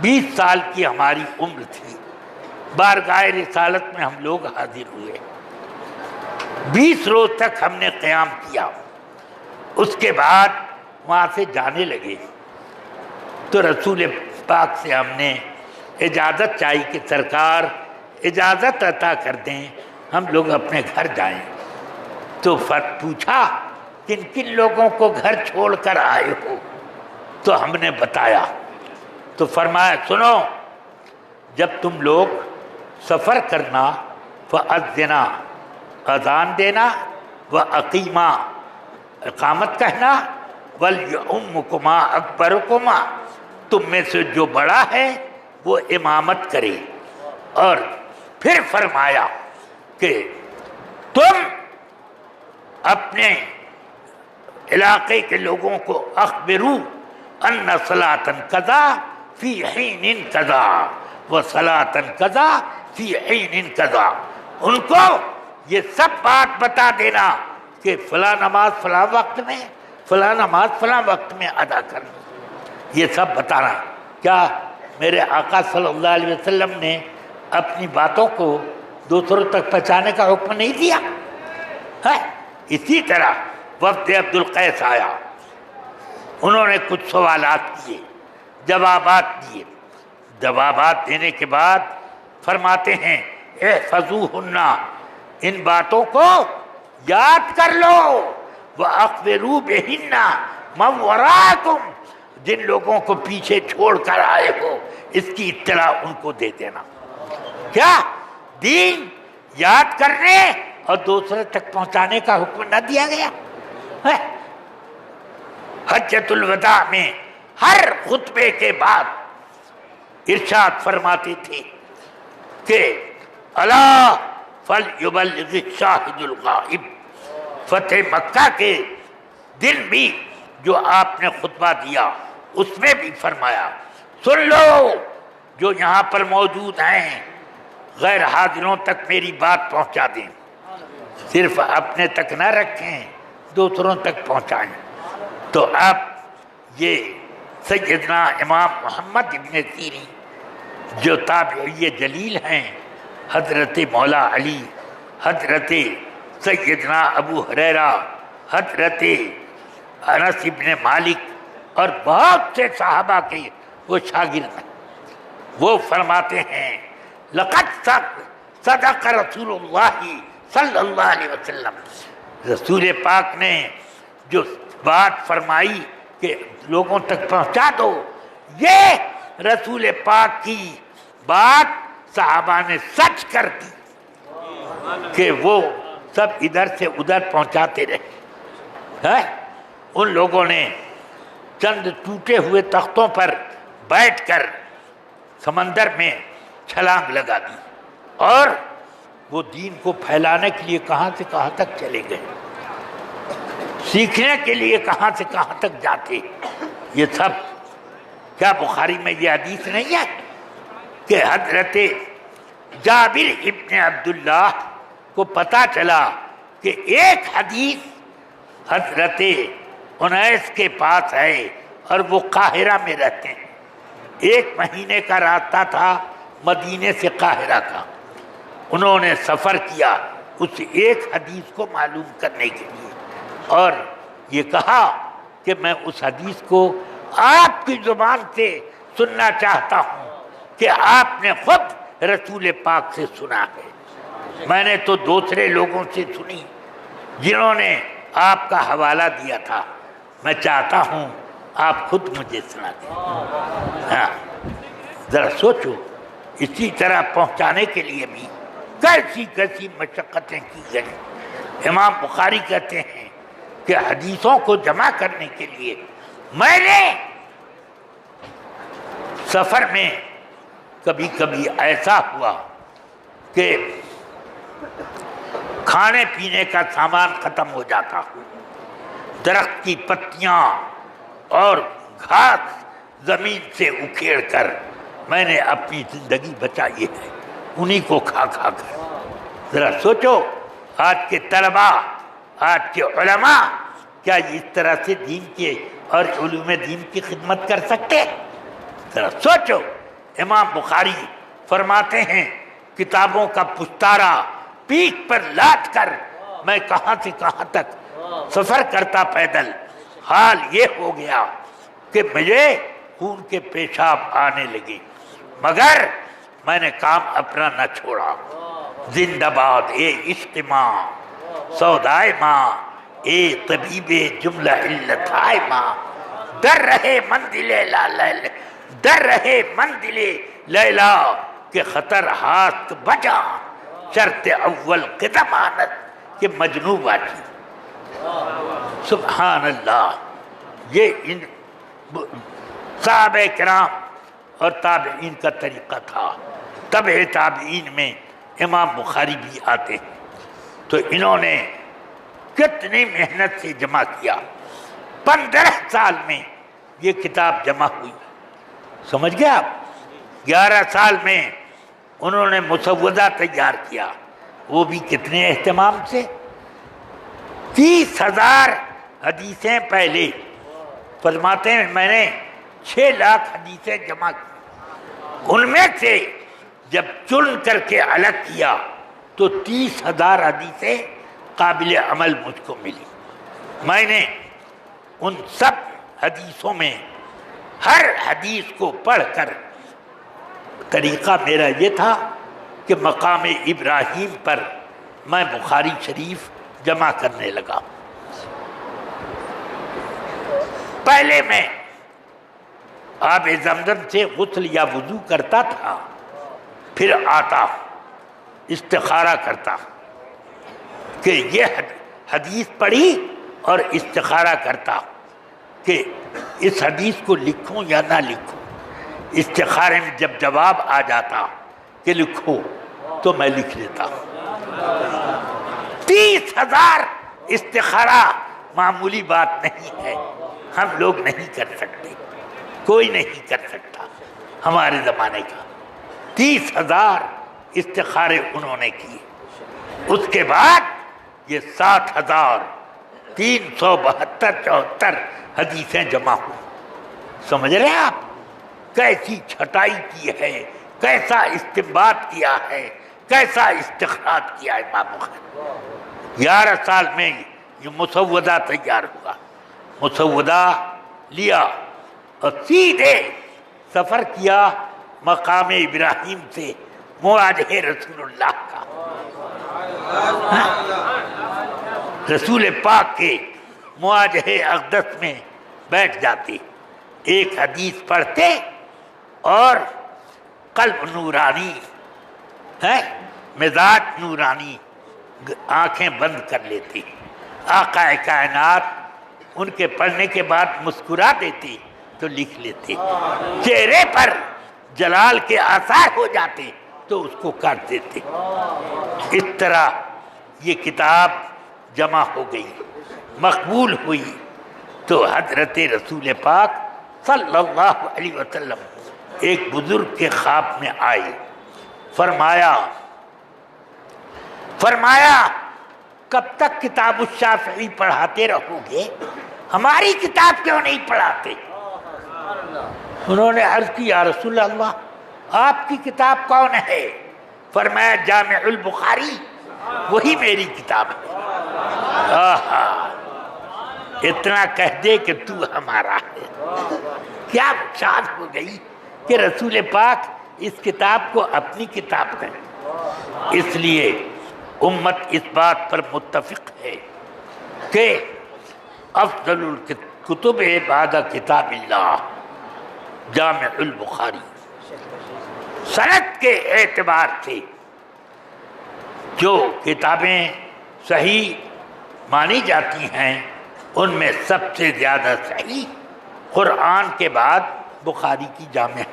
20 سال کی ہماری عمر تھی، بارگاہ رسالت میں ہم لوگ حاضر ہوئے. 20 روز تک ہم نے قیام کیا. اس کے بعد وہاں سے جانے لگے تو رسول پاک سے ہم نے اجازت چاہی کہ سرکار اجازت عطا کر دیں ہم لوگ اپنے گھر جائیں. تو پوچھا کن کن لوگوں کو گھر چھوڑ کر آئے ہو؟ تو ہم نے بتایا. تو فرمایا سنو، جب تم لوگ سفر کرنا فأذنا اذان دینا وأقیما اقامت کہنا ولیؤمکما اکبرکما، تم میں سے جو بڑا ہے وہ امامت کرے. اور پھر فرمایا کہ تم اپنے علاقے کے لوگوں کو اخبرو ان صلاۃ قضا فی حین قضا و صلاۃ قضا فی حین قضا، ان کو یہ سب بات بتا دینا کہ فلاں نماز فلاں وقت میں، فلاں نماز فلاں وقت میں ادا کرنا. یہ سب بتانا. کیا میرے آقا صلی اللہ علیہ وسلم نے اپنی باتوں کو دوسروں تک پہنچانے کا حکم نہیں دیا؟ اسی طرح وفد عبد القیس آیا، انہوں نے کچھ سوالات کیے، جوابات دیے. جوابات دینے کے بعد فرماتے ہیں احفظوہن، ان باتوں کو یاد کر لو، وَأَخْبِرُوا بِهِنَّ مَنْ وَرَاءَكُمْ، جن لوگوں کو پیچھے چھوڑ کر آئے ہو اس کی اطلاع ان کو دے دینا۔ کیا دین یاد کرنے اور دوسرے تک پہنچانے کا حکم نہ دیا گیا؟ حجۃ الوداع میں ہر خطبے کے بعد ارشاد فرماتے تھے کہ الا فلیبلغ الشاہد الغائب، فتح مکہ کے دن بھی جو آپ نے خطبہ دیا اس میں بھی فرمایا سن لو جو یہاں پر موجود ہیں، غیر حاضروں تک میری بات پہنچا دیں، صرف اپنے تک نہ رکھیں، دوسروں تک پہنچائیں۔ تو اب یہ سیدنا امام محمد ابن سیرین جو تابعی جلیل ہیں، حضرت مولا علی، حضرت سیدنا ابو ہریرہ، حضرت انس ابن مالک اور بہت سے صحابہ کے وہ شاگرد ہیں، وہ فرماتے ہیں لقد صدق رسول اللہ صلی اللہ علیہ وسلم، رسول پاک نے جو بات فرمائی کہ لوگوں تک پہنچا دو، یہ رسول پاک کی بات صحابہ نے سچ کر دی کہ وہ سب ادھر سے ادھر پہنچاتے رہے۔ ان لوگوں نے چند ٹوٹے ہوئے تختوں پر بیٹھ کر سمندر میں چھلانگ لگا دی اور وہ دین کو پھیلانے کے لیے کہاں سے کہاں تک چلے گئے، سیکھنے کے لیے کہاں سے کہاں تک جاتے۔ یہ سب کیا بخاری میں یہ حدیث نہیں ہے کہ حضرت جابر ابن عبداللہ کو پتہ چلا کہ ایک حدیث حضرت انیس کے پاس ہے اور وہ قاہرہ میں رہتے ہیں، 1 مہینے کا راستہ تھا مدینے سے قاہرہ کا، انہوں نے سفر کیا اس ایک حدیث کو معلوم کرنے کے لیے، اور یہ کہا کہ میں اس حدیث کو آپ کی زبان سے سننا چاہتا ہوں کہ آپ نے خود رسول پاک سے سنا ہے، میں نے تو دوسرے لوگوں سے سنی جنہوں نے آپ کا حوالہ دیا تھا، میں چاہتا ہوں آپ خود مجھے سنا دیں۔ ہاں ذرا سوچو، اسی طرح پہنچانے کے لیے بھی کیسی کیسی مشقتیں کی گئیں۔ امام بخاری کہتے ہیں کہ حدیثوں کو جمع کرنے کے لیے میں نے سفر میں کبھی کبھی ایسا ہوا کہ کھانے پینے کا سامان ختم ہو جاتا، درخت کی پتیاں اور گھاس زمین سے اکھیڑ کر میں نے اپنی زندگی بچائی ہے انہی کو کھا کھا کر۔ ذرا سوچو آج کے طلباء، آج کے علماء کیا اس طرح سے دین کے اور علوم دین کی خدمت کر سکتے؟ ذرا سوچو۔ امام بخاری فرماتے ہیں کتابوں کا پشتارا پیٹھ پر لاد کر میں کہاں سے کہاں تک سفر کرتا پیدل، حال یہ ہو گیا کہ مجھے خون کے پیشاب آنے لگے، مگر میں نے کام اپنا نہ چھوڑا۔ زندہ باد اے عشق ماں، سودائے ماں، اے طبیب جملہ علت آئے ماں، در رہے منزل در رہے منزل لیلا کہ خطر ہاتھ بجا، شرط اول قدم آنت کہ مجنو باجی۔ سبحان اللہ، یہ ان صحابہ کرام اور تابعین کا طریقہ تھا۔ تبع تابعین میں امام بخاری بھی آتے ہیں، تو انہوں نے کتنی محنت سے جمع کیا، 15 سال میں یہ کتاب جمع ہوئی، سمجھ گئے آپ؟ 11 سال میں انہوں نے مسودہ تیار کیا، وہ بھی کتنے اہتمام سے، 30,000 حدیثیں پہلے فرماتے ہیں میں نے 6 لاکھ حدیثیں جمع کی، ان میں سے جب چن کر کے الگ کیا تو 30,000 حدیثیں قابل عمل مجھ کو ملی۔ میں نے ان سب حدیثوں میں ہر حدیث کو پڑھ کر طریقہ میرا یہ تھا کہ مقام ابراہیم پر میں بخاری شریف جمع کرنے لگا. پہلے میں آب زمزم سے غسل یا وضو کرتا تھا، پھر آتا استخارہ کرتا کہ یہ حدیث پڑھی اور استخارہ کرتا کہ اس حدیث کو لکھوں یا نہ لکھوں. استخارے میں جب جواب آ جاتا کہ لکھو تو میں لکھ لیتا. 30,000 استخارہ معمولی بات نہیں ہے، ہم لوگ نہیں کر سکتے، کوئی نہیں کر سکتا ہمارے زمانے کا. 30,000 استخارے انہوں نے کیے. اس کے بعد یہ 7,372 حدیثیں جمع ہوئی. سمجھ رہے ہیں آپ کیسی چھٹائی کی ہے، کیسا استنباط کیا ہے، کیسا استخراج کیا ہے امام بخاری. 11 سال میں یہ مسودہ تیار ہوا. مسودہ لیا اور سیدھے سفر کیا مقام ابراہیم سے مواجہ رسول اللہ کا. رسول پاک کے مواجہ اقدس میں بیٹھ جاتے، ایک حدیث پڑھتے اور قلب نورانی ہے، مزاج نورانی، آنکھیں بند کر لیتے. آقا کائنات ان کے پڑھنے کے بعد مسکرا دیتے تو لکھ لیتے. چہرے پر جلال کے آثار ہو جاتے تو اس کو کاٹ دیتے. اس طرح یہ کتاب جمع ہو گئی، مقبول ہوئی. تو حضرت رسول پاک صلی اللہ علیہ وسلم ایک بزرگ کے خواب میں آئے. فرمایا کب تک کتاب الشافعی پڑھاتے رہو گے، ہماری کتاب کیوں نہیں پڑھاتے؟ انہوں نے عرض کی یا رسول اللہ آپ کی کتاب کون ہے؟ فرمایا جامع البخاری، وہی میری کتاب ہے. اتنا کہہ دے کہ تو ہمارا ہے. کیا شاد ہو گئی کہ رسول پاک اس کتاب کو اپنی کتاب کہیں. اس لیے امت اس بات پر متفق ہے کہ افضل الکتب بعد کتاب اللہ جامع البخاری. سند کے اعتبار سے جو کتابیں صحیح مانی جاتی ہیں ان میں سب سے زیادہ صحیح قرآن کے بعد بخاری کی جامع ہے.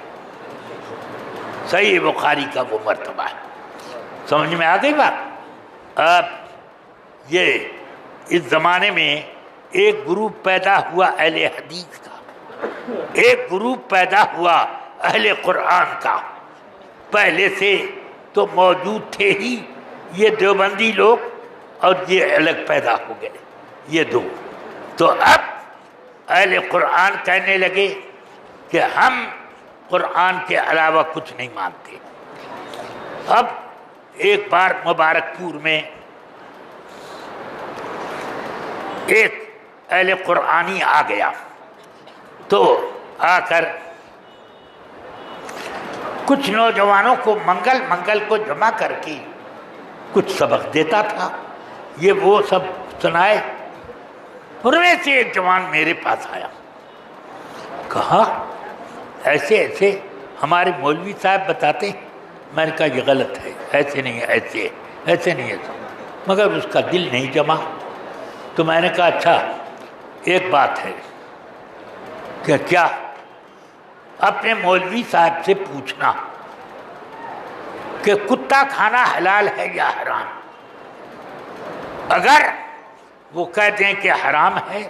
صحیح بخاری کا وہ مرتبہ ہے. سمجھ میں آ گئی بات؟ اب یہ اس زمانے میں ایک گروپ پیدا ہوا اہل حدیث کا، ایک گروپ پیدا ہوا اہل قرآن کا. پہلے سے تو موجود تھے ہی یہ دیوبندی لوگ، اور یہ الگ پیدا ہو گئے یہ دو. تو اب اہل قرآن کہنے لگے کہ ہم قرآن کے علاوہ کچھ نہیں مانتے. اب ایک بار مبارک پور میں ایک اہل قرآنی آ گیا، تو آ کر کچھ نوجوانوں کو منگل کو جمع کر کے کچھ سبق دیتا تھا. یہ وہ سب سنائے. ان میں سے ایک جوان میرے پاس آیا، کہا ایسے ایسے ہمارے مولوی صاحب بتاتے ہیں. میں نے کہا یہ غلط ہے، ایسے نہیں ہے، ایسے نہیں ہے. مگر اس کا دل نہیں جما. تو میں نے کہا اچھا ایک بات ہے کہ کیا؟ اپنے مولوی صاحب سے پوچھنا کہ کتا کھانا حلال ہے یا حرام. اگر وہ کہتے ہیں کہ حرام ہے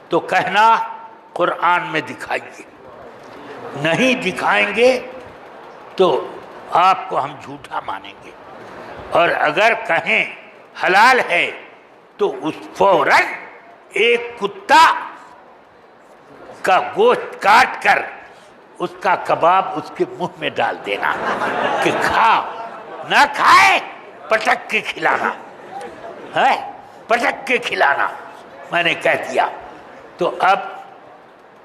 تو کہنا قرآن میں دکھائیے، نہیں دکھائیں گے تو آپ کو ہم جھوٹا مانیں گے. اور اگر کہیں حلال ہے تو اس فوراً ایک کتا کا گوشت کاٹ کر اس کا کباب اس کے منہ میں ڈال دینا کہ کھا، نہ کھائے پٹک کے کھلانا ہے، پٹک کے کھلانا. میں نے کہہ دیا. تو اب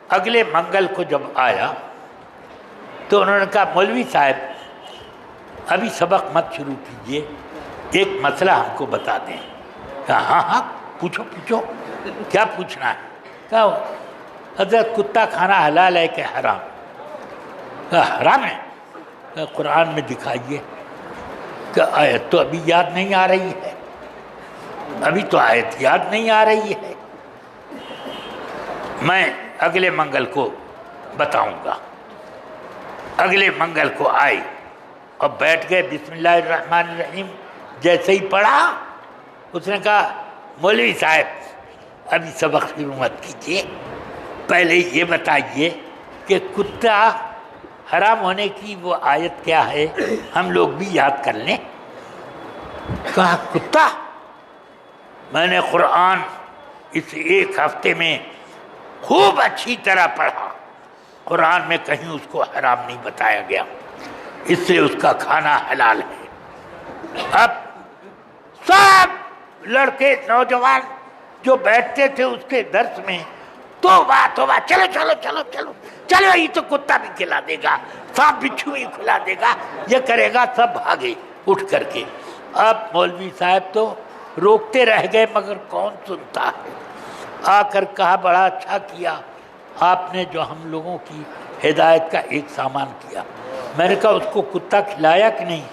اگلے منگل کو جب آیا تو انہوں نے کہا مولوی صاحب ابھی سبق مت شروع کیجیے، ایک مسئلہ ہم کو بتا دیں۔ کہا ہاں ہاں پوچھو پوچھو، کیا پوچھنا ہے؟ کہا حضرت کتا کھانا حلال ہے کہ حرام؟ کہا حرام ہے۔ کہا قرآن میں دکھائیے۔ کہ آیت تو ابھی یاد نہیں آ رہی ہے، ابھی تو آیت یاد نہیں آ رہی ہے، میں اگلے منگل کو بتاؤں گا۔ اگلے منگل کو آئے اور بیٹھ گئے، بسم اللہ الرحمن الرحیم جیسے ہی پڑھا، اس نے کہا مولوی صاحب ابھی سبق شروع مت کیجیے، پہلے یہ بتائیے کہ کتا حرام ہونے کی وہ آیت کیا ہے، ہم لوگ بھی یاد کر لیں۔ کہا کتا؟ میں نے قرآن اس ایک ہفتے میں خوب اچھی طرح پڑھا، قرآن میں کہیں اس کو حرام نہیں بتایا گیا، اس لیے اس کا کھانا حلال ہے۔ اب سب لڑکے نوجوان جو بیٹھتے تھے اس کے درس میں توبہ توبہ، چلو چلو چلو چلو چلو، یہ تو کتا بھی کھلا دے گا، سانپ بچھو بھی کھلا دے گا، یہ کرے گا، سب بھاگے اٹھ کر کے۔ اب مولوی صاحب تو روکتے رہ گئے مگر کون سنتا ہے، آ کر کہا بڑا اچھا کیا آپ نے جو ہم لوگوں کی ہدایت کا ایک سامان کیا۔ میں نے کہا اس کو کتا کھلایا کہ نہیں؟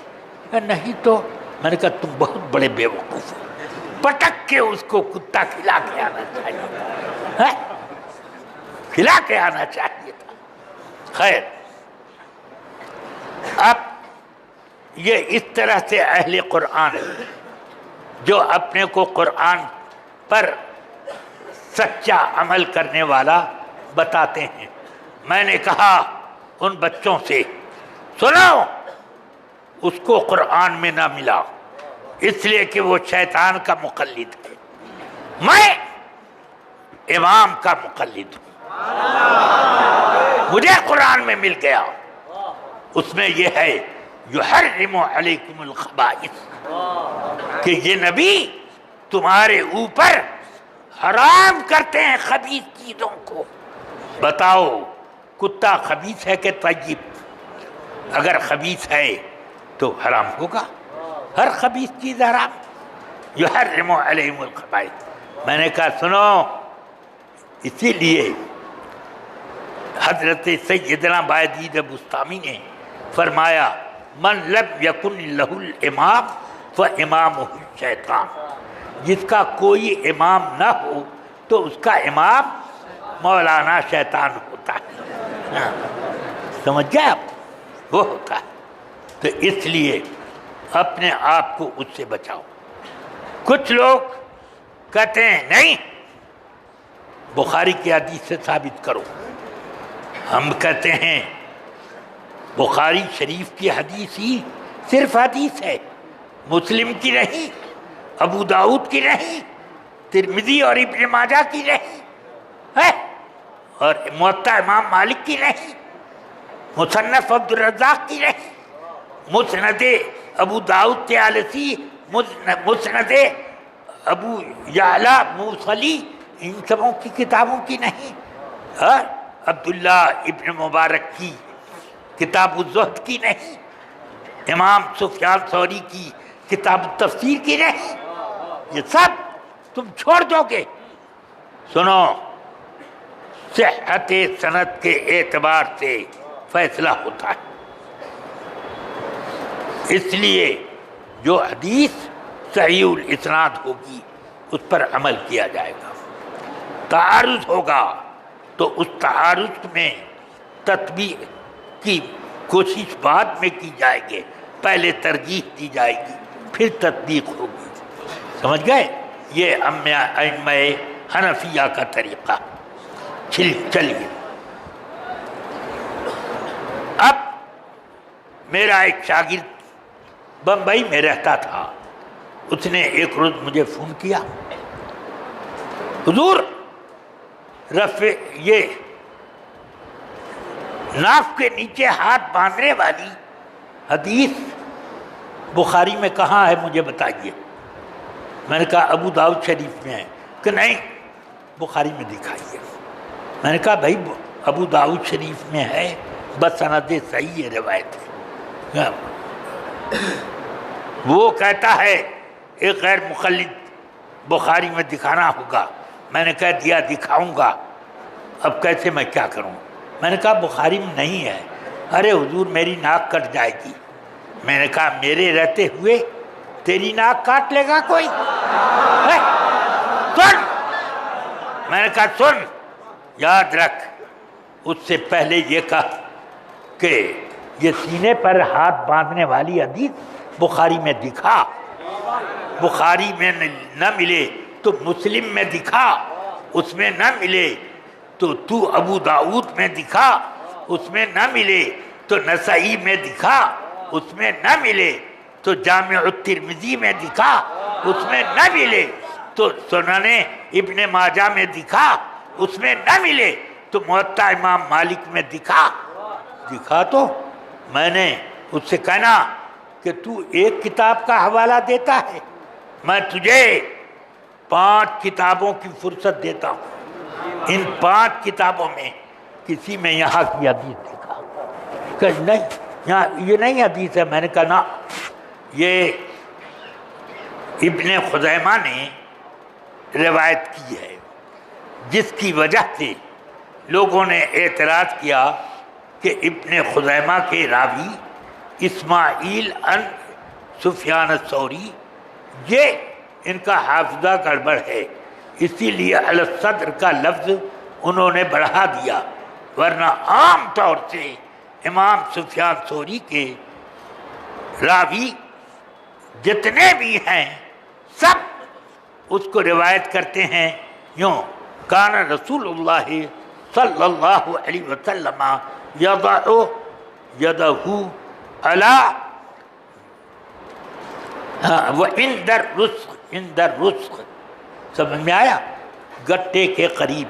کہا نہیں تو۔ میں نے کہا تم بہت بڑے بے وقوف ہو، پٹک کے اس کو کتا کھلا کے آنا چاہیے، کھلا کے آنا چاہیے تھا۔ خیر، اب یہ اس طرح سے اہل قرآن جو اپنے کو قرآن پر سچا عمل کرنے والا بتاتے ہیں۔ میں نے کہا ان بچوں سے سنو، اس کو قرآن میں نہ ملا، اس لیے کہ وہ شیطان کا مقلد ہے، میں امام کا مقلد ہوں، مجھے قرآن میں مل گیا، اس میں یہ ہے یحرم علیکم الخبائث، کہ یہ نبی تمہارے اوپر حرام کرتے ہیں خبیث چیزوں کو۔ بتاؤ کتا خبیث ہے کہ طیب؟ اگر خبیث ہے تو حرام ہوگا، ہر خبیث چیز حرام۔ یحرم علیہم الخبائث۔ میں نے کہا سنو، اسی لیے حضرت سیدنا بایزید بسطامی نے فرمایا من لم یکن لہ الامام فامامہ الشیطان، جس کا کوئی امام نہ ہو تو اس کا امام مولانا شیطان ہوتا ہے۔ سمجھ گئے آپ؟ وہ ہوتا ہے۔ تو اس لیے اپنے آپ کو اس سے بچاؤ۔ کچھ لوگ کہتے ہیں نہیں بخاری کی حدیث سے ثابت کرو، ہم کہتے ہیں بخاری شریف کی حدیث ہی صرف حدیث ہے، مسلم کی نہیں، ابو داؤد کی نہیں، ترمذی اور ابن ماجہ کی نہیں ہے، اور موطا امام مالک کی نہیں، مصنف عبد الرزاق کی نہیں، مسند ابو داؤد طیالسی، مسند ابو یعلا موصلی، ان سبوں کی کتابوں کی نہیں، اور عبداللہ ابن مبارک کی کتاب الزہد کی نہیں، امام سفیان ثوری کی کتاب التفسیر کی نہیں، یہ سب تم چھوڑ دو گے۔ سنو، صحت سند کے اعتبار سے فیصلہ ہوتا ہے، اس لیے جو حدیث صحیح الاسناد ہوگی اس پر عمل کیا جائے گا۔ تعارض ہوگا تو اس تعارض میں تطبیق کی کوشش بعد میں کی جائے گی، پہلے ترجیح دی جائے گی پھر تطبیق ہوگی۔ سمجھ گئے؟ یہ ائمہ حنفیہ کا طریقہ۔ چلیے، اب میرا ایک شاگرد بمبئی میں رہتا تھا، اس نے ایک روز مجھے فون کیا، حضور یہ ناف کے نیچے ہاتھ باندھنے والی حدیث بخاری میں کہاں ہے مجھے بتائیے۔ میں نے کہا ابو داؤد شریف میں ہے، کہ نہیں بخاری میں دکھائیے۔ میں نے کہا بھائی ابو داؤد شریف میں ہے، بس سند صحیح ہے، روایت ہے۔ وہ کہتا ہے ایک غیر مقلد بخاری میں دکھانا ہوگا. میں نے کہہ دیا دکھاؤں گا. اب کیسے میں کیا کروں؟ میں نے کہا بخاری میں نہیں ہے. ارے حضور میری ناک کٹ جائے گی. میں نے کہا میرے رہتے ہوئے تیری ناک کاٹ لے گا کوئی؟ سن. میں نے کہا سن، یاد رکھ. اس سے پہلے یہ کہا کہ یہ سینے پر ہاتھ باندھنے والی حدیث بخاری میں دکھا. بخاری میں نہ ملے تو مسلم میں دکھا. اس میں نہ ملے تو ابو داؤد میں دکھا. اس میں نہ ملے تو نسائی میں دکھا. اس میں نہ ملے تو جامع الترمذی میں دکھا. اس میں نہ ملے تو سنن ابن ماجہ میں دکھا. اس میں نہ ملے تو موطا امام مالک میں دکھا. تو میں نے اس سے کہنا کہ تو ایک کتاب کا حوالہ دیتا ہے، میں تجھے 5 کتابوں کی فرصت دیتا ہوں. ان 5 کتابوں میں کسی میں یہاں کی حدیث دکھا. کہ نہیں یہاں یہ نہیں حدیث ہے. میں نے کہا نا، یہ ابن خزیمہ نے روایت کی ہے، جس کی وجہ سے لوگوں نے اعتراض کیا کہ ابن خزیمہ کے راوی اسماعیل ان سفیان الثوری، یہ ان کا حافظہ گڑبڑ ہے، اسی لیے علی الصدر کا لفظ انہوں نے بڑھا دیا. ورنہ عام طور سے امام سفیان ثوری کے راوی جتنے بھی ہیں سب اس کو روایت کرتے ہیں یوں: کان رسول اللہ صلی اللہ علیہ وسلم یضع یدہ علی وعند الرسغ. سمجھ میں آیا؟ گٹے کے قریب.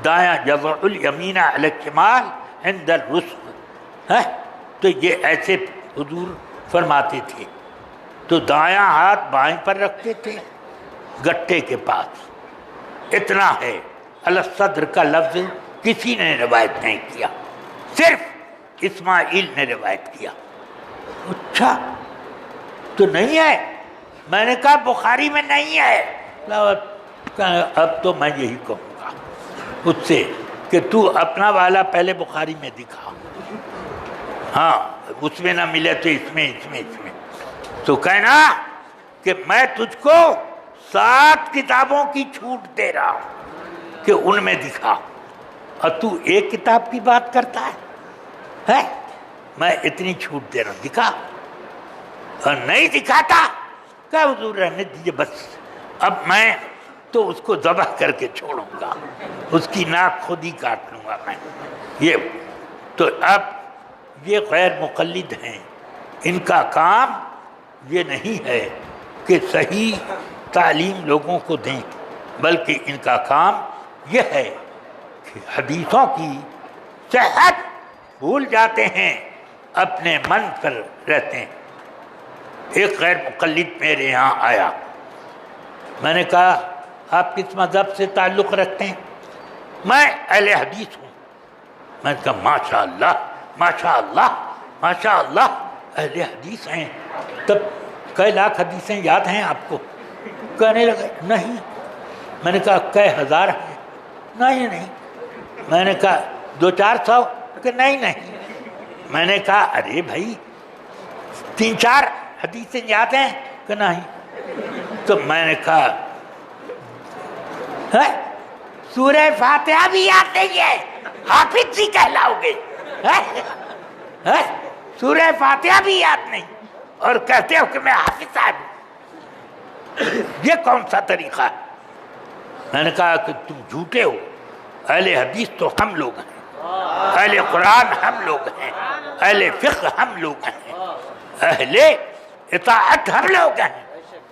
دایاں یضع الیمین علی الشمال عند الرسغ. تو یہ ایسے حضور فرماتے تھے. تو دایاں ہاتھ بائیں پر رکھتے تھے گٹے کے پاس. اتنا ہے. علی الصدر کا لفظ کسی نے روایت نہیں کیا، صرف اسماعیل نے روایت کیا. اچھا تو نہیں ہے؟ میں نے کہا بخاری میں نہیں ہے. اب تو میں یہی کہوں گا اس سے کہ تو اپنا والا پہلے بخاری میں دکھا. ہاں اس میں نہ ملے تو اس میں تو کہنا کہ میں تجھ کو 7 کتابوں کی چھوٹ دے رہا ہوں کہ ان میں دکھا، اور تو ایک کتاب کی بات کرتا ہے. میں اتنی چھوٹ دے رہا ہوں، دکھا. اور نہیں دکھاتا کہ حضور رہنے دیجیے بس، اب میں تو اس کو ذبح کر کے چھوڑوں گا، اس کی ناک خود ہی کاٹ لوں گا میں. یہ تو اب یہ غیر مقلد ہیں. ان کا کام یہ نہیں ہے کہ صحیح تعلیم لوگوں کو دیں، بلکہ ان کا کام یہ ہے کہ حدیثوں کی صحت بھول جاتے ہیں، اپنے من پر رہتے ہیں. ایک غیر مقلد میرے یہاں آیا. میں نے کہا آپ کس مذہب سے تعلق رکھتے ہیں؟ میں اہل حدیث ہوں. میں نے کہا ماشاء اللہ ماشاء اللہ ماشاء اللہ اہل حدیث ہیں. تب کئی لاکھ حدیثیں یاد ہیں آپ کو؟ کہنے لگے نہیں. میں نے کہا کئی ہزار ہیں؟ نہیں. میں نے کہا 200-400؟ کہ نہیں. میں نے کہا ارے بھائی 3-4 حدیثیں یاد ہیں؟ کہ نہیں. تو میں نے کہا سورہ فاتحہ بھی یاد نہیں ہے، حافظ ہی کہلاؤ گے. سورہ فاتحہ بھی یاد نہیں اور کہتے ہو کہ میں حافظ صاحب ہوں. یہ کون سا طریقہ ہے؟ میں نے کہا کہ تم جھوٹے ہو. اہل حدیث تو ہم لوگ ہیں، اہل قرآن ہم لوگ ہیں، اہل فقہ ہم لوگ ہیں، اہل اطاعت ہم لوگ ہیں.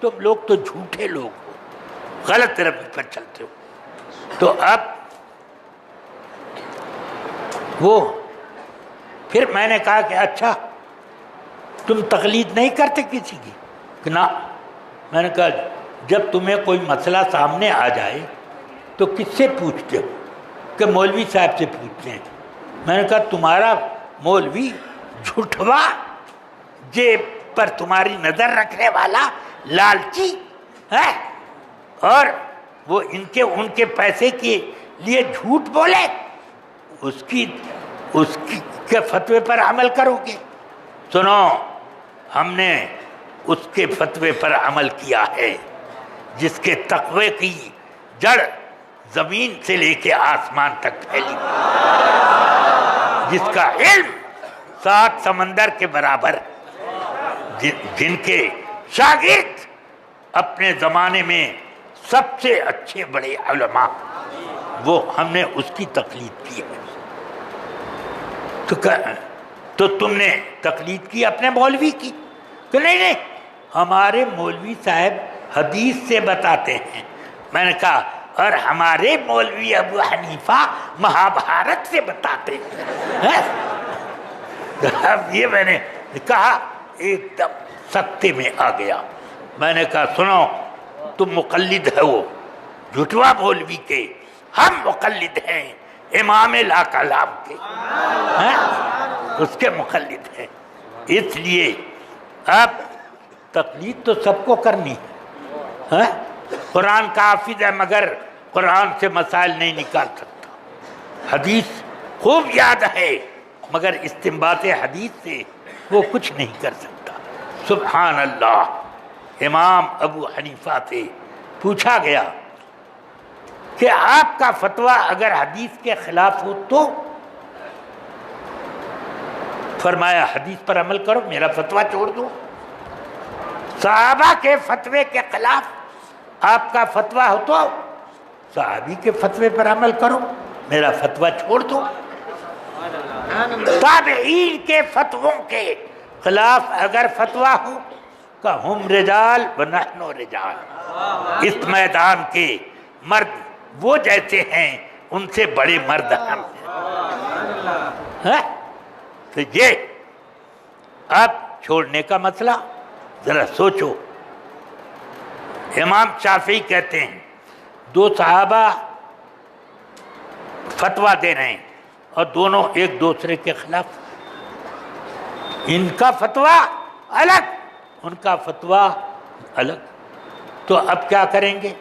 تم لوگ تو جھوٹے لوگ ہو، غلط روی پر چلتے ہو. تو اب وہ پھر میں نے کہا کہ اچھا تم تقلید نہیں کرتے کسی کی؟ کہ نہ. میں نے کہا جب تمہیں کوئی مسئلہ سامنے آ جائے تو کس سے پوچھتے ہو؟ کہ مولوی صاحب سے پوچھتے ہیں. میں نے کہا تمہارا مولوی جھوٹوا، یہ پر تمہاری نظر رکھنے والا لالچی ہے اور وہ ان کے پیسے کے لیے جھوٹ بولے، اس کے فتوے پر عمل کرو گے؟ سنو، ہم نے اس کے فتوے پر عمل کیا ہے جس کے تقوی کی جڑ زمین سے لے کے آسمان تک پھیلی، جس کا علم 7 سمندر کے برابر، جن کے شاگرد اپنے زمانے میں سب سے اچھے بڑے علماء، وہ ہم نے اس کی تقلید کی ہے۔ تو تم نے تقلید کی اپنے مولوی کی؟ کہ نہیں، ہمارے مولوی صاحب حدیث سے بتاتے ہیں۔ میں نے کہا اور ہمارے مولوی ابو حنیفہ مہابھارت سے بتاتے ہیں۔ اب یہ میں نے کہا ایک دم سکتے میں آ گیا۔ میں نے کہا سنو، تم مقلد ہو جھٹوا مولوی کے، ہم مقلد ہیں امام لا کلام کے، اس کے مقلد ہیں۔ اس لیے اب تقلید تو سب کو کرنی ہے۔ قرآن کا حافظ ہے مگر قرآن سے مسائل نہیں نکال سکتا، حدیث خوب یاد ہے مگر استنباط حدیث سے وہ کچھ نہیں کر سکتا۔ سبحان اللہ۔ امام ابو حنیفہ سے پوچھا گیا کہ آپ کا فتویٰ اگر حدیث کے خلاف ہو تو؟ فرمایا حدیث پر عمل کرو، میرا فتویٰ چھوڑ دو۔ صحابہ کے فتوے کے خلاف آپ کا فتویٰ ہو تو صحابی کے فتوے پر عمل کرو، میرا فتویٰ چھوڑ دو۔ تابعین کے فتووں کے خلاف اگر فتویٰ ہو کہ ہم رجال و نحن رجال، اس میدان کے مرد وہ جیسے ہیں ان سے بڑے مرد ہم ہیں۔ تو یہ اب چھوڑنے کا مسئلہ ذرا سوچو۔ امام شافعی کہتے ہیں 2 صحابہ فتویٰ دے رہے ہیں اور دونوں ایک دوسرے کے خلاف، ان کا فتویٰ الگ ان کا فتویٰ الگ، تو اب کیا کریں گے؟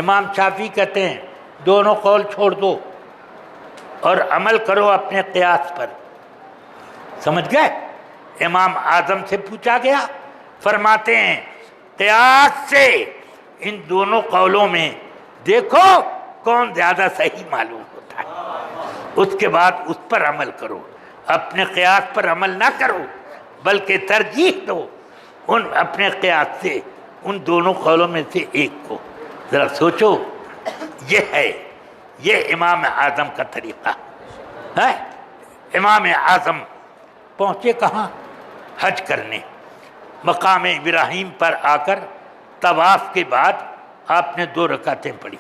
امام شافعی کہتے ہیں دونوں قول چھوڑ دو اور عمل کرو اپنے قیاس پر۔ سمجھ گئے؟ امام اعظم سے پوچھا گیا، فرماتے ہیں قیاس سے ان دونوں قولوں میں دیکھو کون زیادہ صحیح معلوم ہوتا ہے، اس کے بعد اس پر عمل کرو، اپنے قیاس پر عمل نہ کرو بلکہ ترجیح دو اپنے قیاس سے ان دونوں قولوں میں سے ایک کو۔ ذرا سوچو، یہ امام اعظم کا طریقہ ہے۔ امام اعظم پہنچے کہاں؟ حج کرنے، مقام ابراہیم پر آ کر طواف کے بعد آپ نے 2 رکعتیں پڑھی،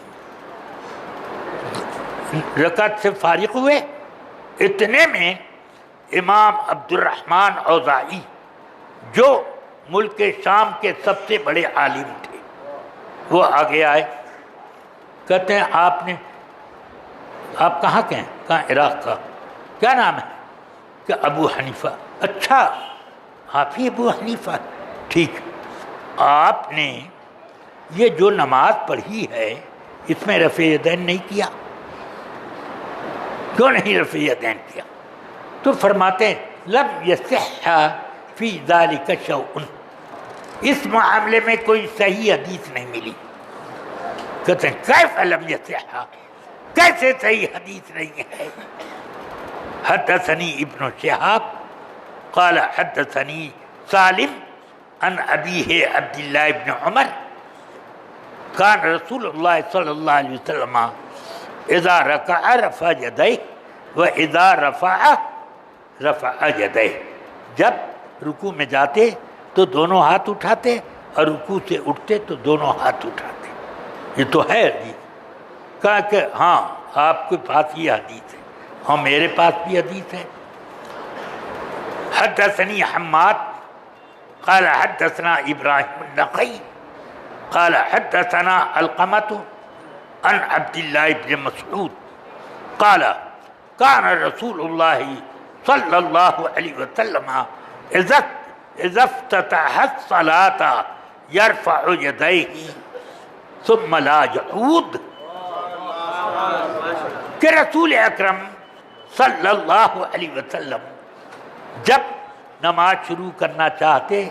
رکعت سے فارغ ہوئے، اتنے میں امام عبد الرحمن اوزاعی جو ملک شام کے سب سے بڑے عالم تھے وہ آگے آئے، کہتے ہیں آپ کہاں کے ہیں؟ کہاں؟ عراق کا۔ کیا نام ہے؟ کہ ابو حنیفہ۔ اچھا آپ ہی ابو حنیفہ؟ ٹھیک، آپ نے یہ جو نماز پڑھی ہے اس میں رفع یدین نہیں کیا، کیوں نہیں رفع یدین کیا؟ تو فرماتے ہیں لم یصح فی ذلک شیء، اس معاملے میں کوئی صحیح حدیث نہیں ملی۔ کہتے ہیں کیف لم یصح، کیسے صحیح حدیث نہیں ہے؟ حدثنی ابن شہاب قال حدثنی سالم عن ابیہ عبداللہ ابن عمر کان رسول اللہ صلی اللہ علیہ وسلم اذا رکع رفع یدیہ و اذا رفع یدیہ، جب رکوع میں جاتے تو دونوں ہاتھ اٹھاتے اور رکوع سے اٹھتے تو دونوں ہاتھ اٹھاتے۔ یہ تو ہے حدیث۔ کہا کہ ہاں آپ کے پاس یہ حدیث ہے اور میرے پاس بھی حدیث ہے۔ حدثنی حماد قال حدثنا ابراہیم النخعی قال حدثنا علقمۃ عن عبداللہ بن مسعود قال کان رسول اللہ صلی اللہ علیہ وسلم اذا افتتح الصلاة یرفع یدیہ ثم لا یعود، کہ رسول اکرم صلی اللہ علیہ وسلم جب نماز شروع کرنا چاہتے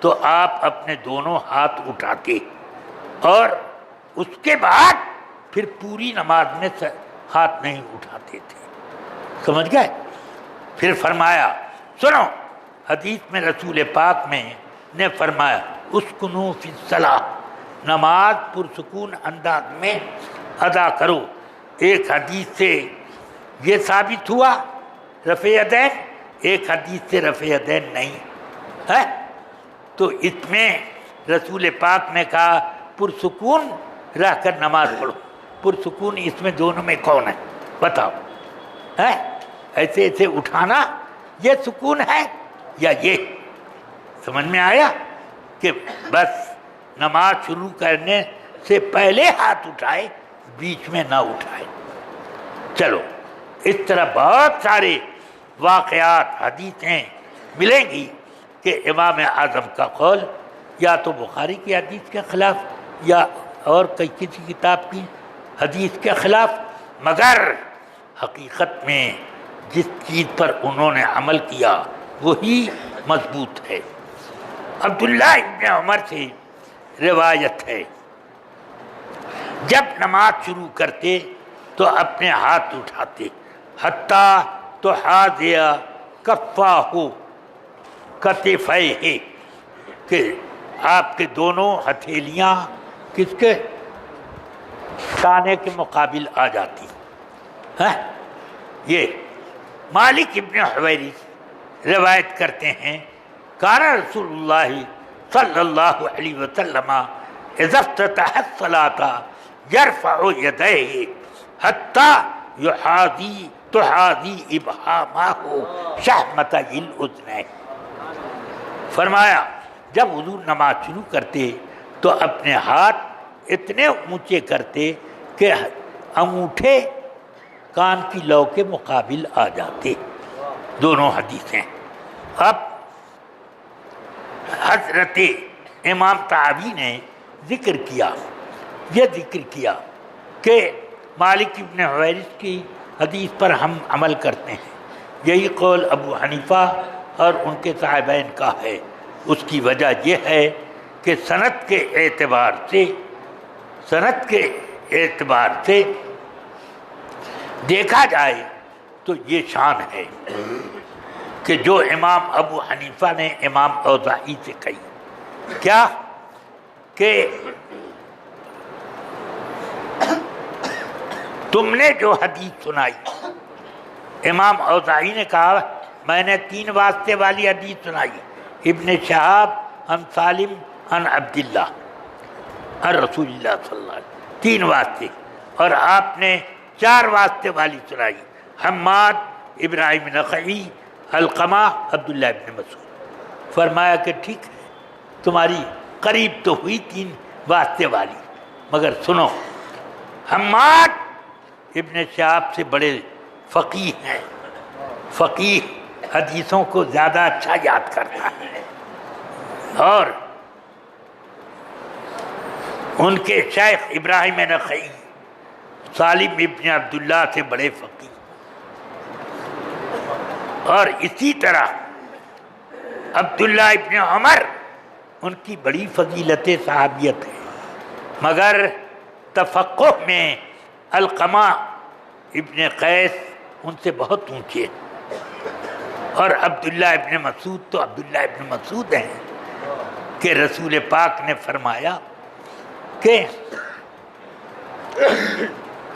تو آپ اپنے دونوں ہاتھ اٹھاتے اور اس کے بعد پھر پوری نماز میں ہاتھ نہیں اٹھاتے تھے. سمجھ گئے؟ پھر فرمایا، سنو، حدیث میں رسول پاک میں نے فرمایا اسکنوا فی الصلاۃ، نماز پرسکون انداز میں ادا کرو. ایک حدیث سے یہ ثابت ہوا رفع یدین، ایک حدیث سے رفع یدین نہیں ہے. تو اس میں رسول پاک نے کہا پرسکون رہ کر نماز پڑھو. پرسکون اس میں دونوں میں کون ہے بتاؤ؟ ہے ایسے ایسے اٹھانا یہ سکون ہے یا یہ؟ سمجھ میں آیا کہ بس نماز شروع کرنے سے پہلے ہاتھ اٹھائے، بیچ میں نہ اٹھائے. چلو، اس طرح بہت سارے واقعات حدیثیں ملیں گی کہ امام اعظم کا قول یا تو بخاری کی حدیث کے خلاف یا اور کسی کتاب کی حدیث کے خلاف، مگر حقیقت میں جس چیز پر انہوں نے عمل کیا وہی مضبوط ہے. عبداللہ ابن عمر سے روایت ہے، جب نماز شروع کرتے تو اپنے ہاتھ اٹھاتے حتیٰ تحاذی کفاہ کتفیہ، کہ آپ کے دونوں ہتھیلیاں کس کے تانے کے مقابل آ جاتی. یہ مالک ابن حویرث روایت کرتے ہیں، کان رسول اللہ صلی اللہ علیہ وسلم اذا افتتح الصلاة یرفع یدیہ حتی تحاذی ابہامہ شحمتی الاذنین. فرمایا جب حضور نماز شروع کرتے تو اپنے ہاتھ اتنے اونچے کرتے کہ انگوٹھے کان کی لو کے مقابل آ جاتے. دونوں حدیثیں. اب حضرت امام طحاوی نے ذکر کیا کہ مالک ابن حویرث کی حدیث پر ہم عمل کرتے ہیں. یہی قول ابو حنیفہ اور ان کے صاحبین کا ہے. اس کی وجہ یہ ہے کہ سند کے اعتبار سے دیکھا جائے تو یہ شان ہے کہ جو امام ابو حنیفہ نے امام اوزاعی سے کہی، کیا کہ تم نے جو حدیث سنائی، امام اوزاعی نے کہا میں نے 3 واسطے والی حدیث سنائی، ابن شہاب عن سالم عن عبداللہ عن رسول اللہ صلی اللہ علیہ وسلم، 3 واسطے، اور آپ نے 4 واسطے والی سنائی، حماد ابراہیم نخعی علقمہ عبداللہ ابن مسعود. فرمایا کہ ٹھیک ہے، تمہاری قریب تو ہوئی 3 واسطے والی، مگر سنو، حماد ابن شہاب سے بڑے فقیہ ہیں. فقیہ حدیثوں کو زیادہ اچھا یاد کرتا ہے، اور ان کے شیخ ابراہیم نخعی سالم ابن عبداللہ سے بڑے فقیہ. اور اسی طرح عبداللہ ابن عمر، ان کی بڑی فضیلت صحابیت ہے، مگر تفقہ میں علقمہ ابن قیس ان سے بہت اونچے. اور عبداللہ ابن مسعود تو عبداللہ ابن مسعود ہیں کہ رسول پاک نے فرمایا کہ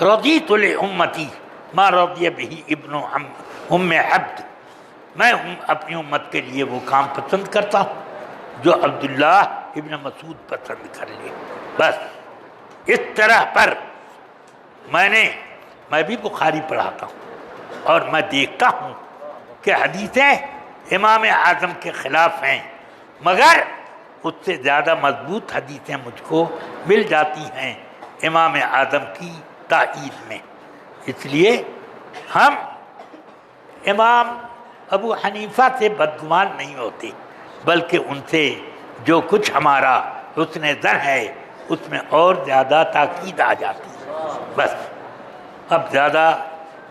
رضیت لامتی ما رضی بہ ابن ام عبد، میں اپنی امت کے لیے وہ کام پسند کرتا ہوں جو عبداللہ ابن مسعود پسند کر لے. بس اس طرح پر میں بھی بخاری پڑھاتا ہوں اور میں دیکھتا ہوں کہ حدیثیں امام اعظم کے خلاف ہیں، مگر اس سے زیادہ مضبوط حدیثیں مجھ کو مل جاتی ہیں امام اعظم کی تائید میں. اس لیے ہم امام ابو حنیفہ سے بدگمان نہیں ہوتے، بلکہ ان سے جو کچھ ہمارا حسن زن ہے اس میں اور زیادہ تاکید آ جاتی ہے۔ بس اب زیادہ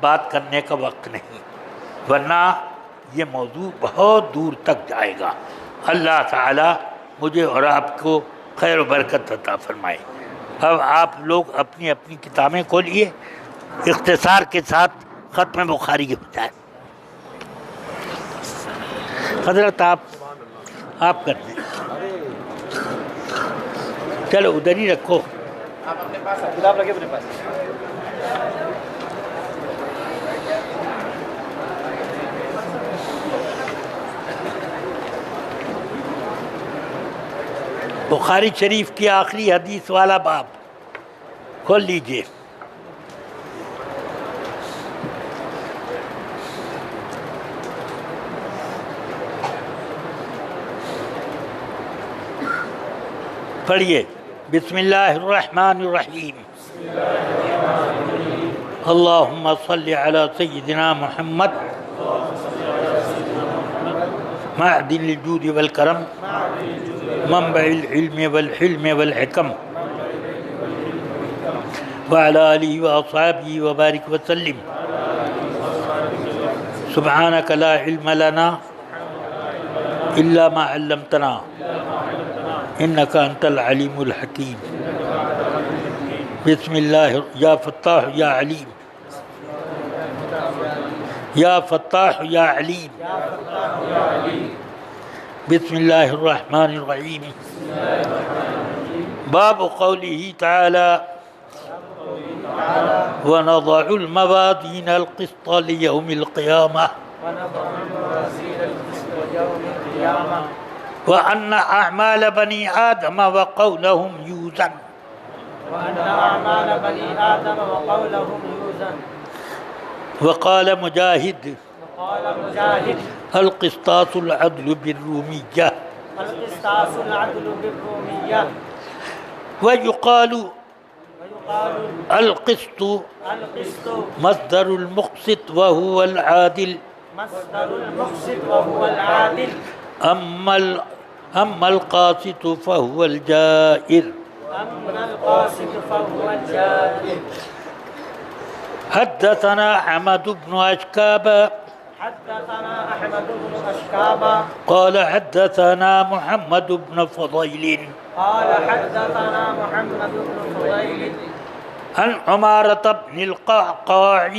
بات کرنے کا وقت نہیں، ورنہ یہ موضوع بہت دور تک جائے گا۔ اللہ تعالی مجھے اور آپ کو خیر و برکت عطا فرمائے۔ اب آپ لوگ اپنی اپنی کتابیں کھولیے، اختصار کے ساتھ ختم بخاری کی بجائے حضرت آپ کر دیں، چلو ادھر ہی رکھو۔ آپ اپنے پاس کتاب رکھے اپنے پاس۔ بخاری شریف کی آخری حدیث والا باب کھول لیجئے۔ پڑھیے، بسم اللہ الرحمن الرحیم۔ اللہم صلی علی سیدنا محمد معدن الجود والکرم منبع العلم والحلم والحکم وعلى آلہ وأصحابہ وبارک وسلم۔ سبحانک لا علم لنا الا ما علمتنا انک انت العلیم الحکیم۔ بسم اللہ یا فتاح یا علیم، یا فتاح یا علیم، بسم اللہ الرحمن الرحیم۔ باب قوله تعالی ونضع الموازین القسط لیوم القیامہ وأن أعمال بني آدم وقولهم يوزن وقال مجاهد القسطاس العدل بالرومية ويقال القسط مصدر المقسط وهو العادل أما القاسط فهو الجائر۔ حدثنا أحمد بن أشكاب قال حدثنا محمد بن فضيل عن عمارة بن القعقاع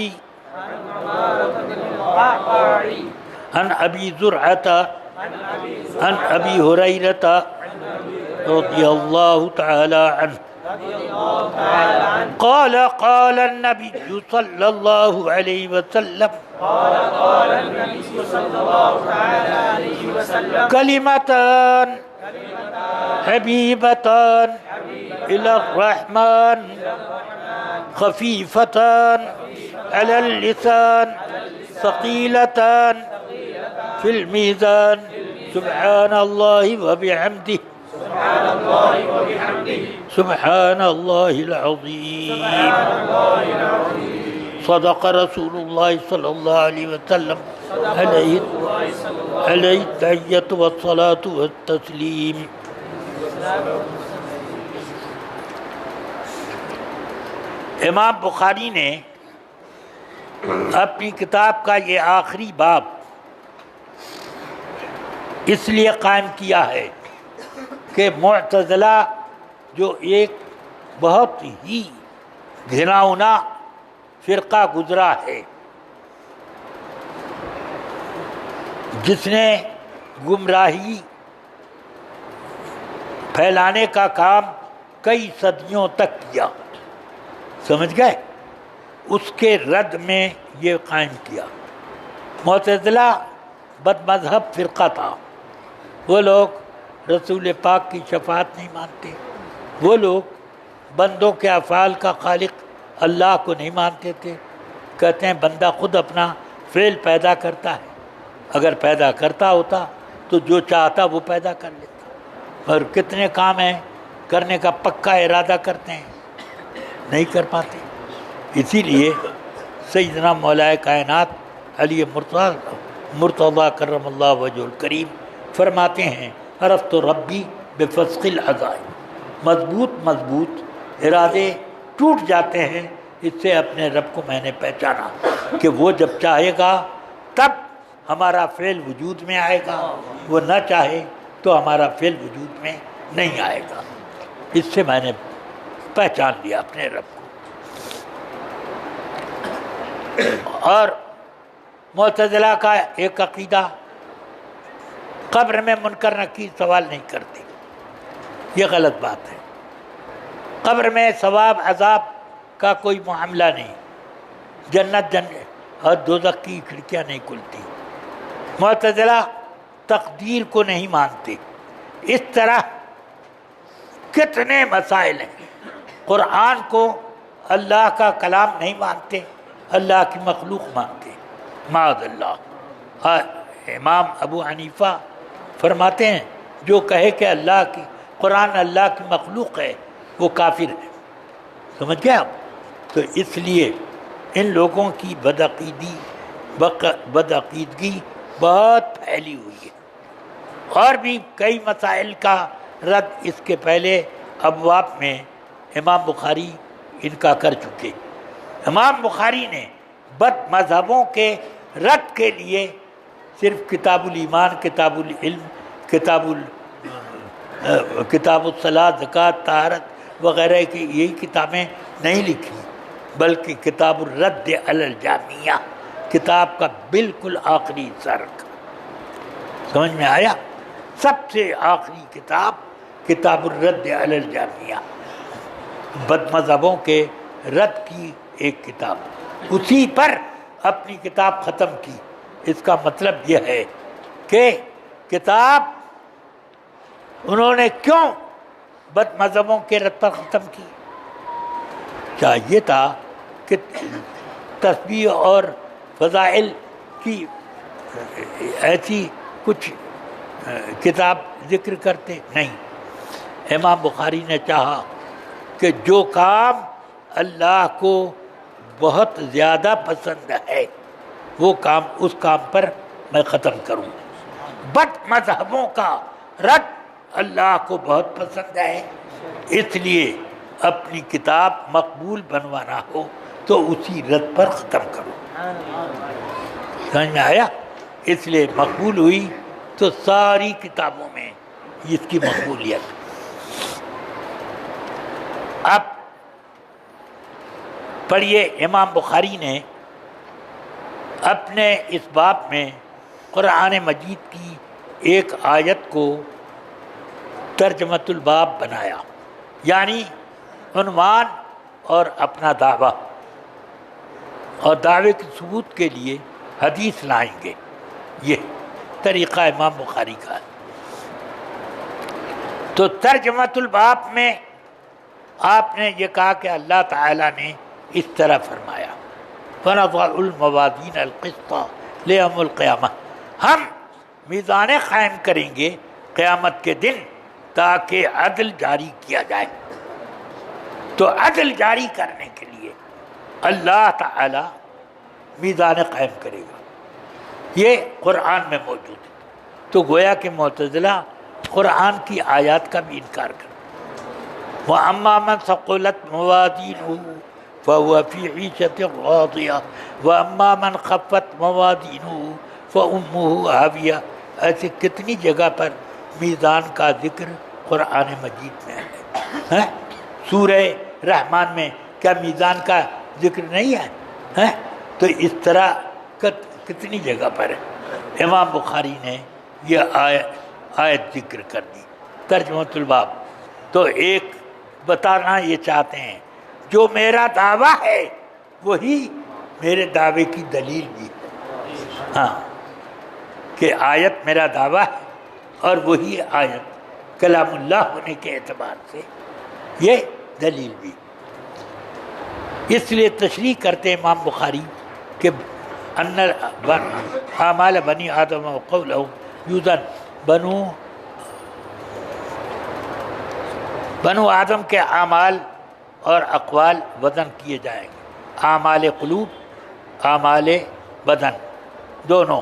عن أبي زرعة عن أبي هريرة رضي الله تعالى عنه قال قال النبي صلى الله عليه وسلم كلمتان حبيبتان إلى الرحمن خفيفتان على اللسان ثقيلتان في الميزان سبحان الله وبحمده سبحان الله العظيم صدق رسول الله صلى الله عليه وسلم عليه التحية والصلاة والتسليم۔ امام بخاری نے اپنی کتاب کا یہ آخری باب اس لیے قائم کیا ہے کہ معتزلہ جو ایک بہت ہی گھناؤنا فرقہ گزرا ہے، جس نے گمراہی پھیلانے کا کام کئی صدیوں تک کیا، سمجھ گئے، اس کے رد میں یہ قائم کیا۔ معتزلہ بد مذہب فرقہ تھا، وہ لوگ رسول پاک کی شفاعت نہیں مانتے، وہ لوگ بندوں کے افعال کا خالق اللہ کو نہیں مانتے تھے، کہتے ہیں بندہ خود اپنا فعل پیدا کرتا ہے، اگر پیدا کرتا ہوتا تو جو چاہتا وہ پیدا کر لیتا، اور کتنے کام ہیں کرنے کا پکا ارادہ کرتے ہیں نہیں کر پاتے۔ اسی لیے سیدنا مولا کائنات علی مرتضیٰ کرم اللہ وجہ الکریم فرماتے ہیں عرفت ربی بفسق العزائم، مضبوط ارادے ٹوٹ جاتے ہیں، اس سے اپنے رب کو میں نے پہچانا کہ وہ جب چاہے گا تب ہمارا فعل وجود میں آئے گا، وہ نہ چاہے تو ہمارا فعل وجود میں نہیں آئے گا۔ اس سے میں نے پہچان لیا اپنے رب کو۔ اور معتزلہ کا ایک عقیدہ، قبر میں منکر نکیر سوال نہیں کرتے، یہ غلط بات ہے۔ قبر میں ثواب عذاب کا کوئی معاملہ نہیں، جنت اور دوزخ کی کھڑکیاں نہیں کھلتی۔ معتزلہ تقدیر کو نہیں مانتے۔ اس طرح کتنے مسائل ہیں۔ قرآن کو اللہ کا کلام نہیں مانتے، اللہ کی مخلوق مانتے، معاذ اللہ۔ امام ابو حنیفہ فرماتے ہیں جو کہے کہ قرآن اللہ کی مخلوق ہے وہ کافر ہے۔ سمجھ گئے آپ؟ تو اس لیے ان لوگوں کی بدعقیدگی بہت پھیلی ہوئی ہے۔ اور بھی کئی مسائل کا رد اس کے پہلے ابواب میں امام بخاری ان کا کر چکے۔ امام بخاری نے بد مذہبوں کے رد کے لیے صرف کتاب الایمان، کتاب العلم، کتاب الصلاۃ، زکوٰۃ، طہارت وغیرہ کی یہی کتابیں نہیں لکھی، بلکہ کتاب الرد علی الجامعہ، کتاب کا بالکل آخری سرک۔ سمجھ میں آیا؟ سب سے آخری کتاب الرد علی الجامعہ، بد مذہبوں کے رد کی ایک کتاب، اسی پر اپنی کتاب ختم کی۔ اس کا مطلب یہ ہے کہ کتاب انہوں نے کیوں بد مذہبوں کے رد پر ختم کی؟ چاہیے تھا کہ تسبیح اور فضائل کی ایسی کچھ کتاب ذکر کرتے، نہیں۔ امام بخاری نے چاہا کہ جو کام اللہ کو بہت زیادہ پسند ہے اس کام پر میں ختم کروں۔ بد مذہبوں کا رد اللہ کو بہت پسند ہے، اس لیے اپنی کتاب مقبول بنوانا ہو تو اسی رد پر ختم کرو۔ سمجھ میں آیا؟ اس لیے مقبول ہوئی تو ساری کتابوں میں اس کی مقبولیت۔ اب پڑھیے، امام بخاری نے اپنے اس باب میں قرآن مجید کی ایک آیت کو ترجمۃ الباب بنایا، یعنی عنوان اور اپنا دعویٰ، اور دعوے کے ثبوت کے لیے حدیث لائیں گے۔ یہ طریقہ امام بخاری کا ہے۔ تو ترجمۃ الباب میں آپ نے یہ کہا کہ اللہ تعالیٰ نے اس طرح فرمایا، وَنَضَعُ الْمَوَازِينَ الْقِسْطَ لِيَوْمِ الْقِيَامَةِ، ہم میزان قائم کریں گے قیامت کے دن تاکہ عدل جاری کیا جائے۔ تو عدل جاری کرنے کے لیے اللہ تعالی میزان قائم کرے گا، یہ قرآن میں موجود ہے۔ تو گویا کہ معتزلہ قرآن کی آیات کا بھی انکار کرتے۔ وَأَمَّا مَنْ ثَقُلَتْ مَوَازِينُهُ فَهُوَ فِي عِيشَةٍ رَاضِيَةٍ وَأَمَّا مَنْ خَفَّتْ مَوَازِينُهُ فَأُمُّهُ هَاوِيَةٌ۔ ایسے کتنی جگہ پر میزان کا ذکر قرآن مجید میں ہے۔ سورہ رحمان میں کیا میزان کا ذکر نہیں ہے؟ تو اس طرح کتنی جگہ پر ہے۔ امام بخاری نے یہ آیت ذکر کر دی، ترجمۃ الباب۔ تو ایک بتانا یہ چاہتے ہیں جو میرا دعویٰ ہے وہی میرے دعوے کی دلیل بھی ہے، ہاں، کہ آیت میرا دعویٰ ہے اور وہی آیت کلام اللہ ہونے کے اعتبار سے یہ دلیل بھی۔ اس لیے تشریح کرتے امام بخاری کہ ان اعمال بنی آدم و قولهم یوزن، بنو آدم کے اعمال اور اقوال وزن کیے جائیں گے، اعمال قلوب، اعمال بدن دونوں،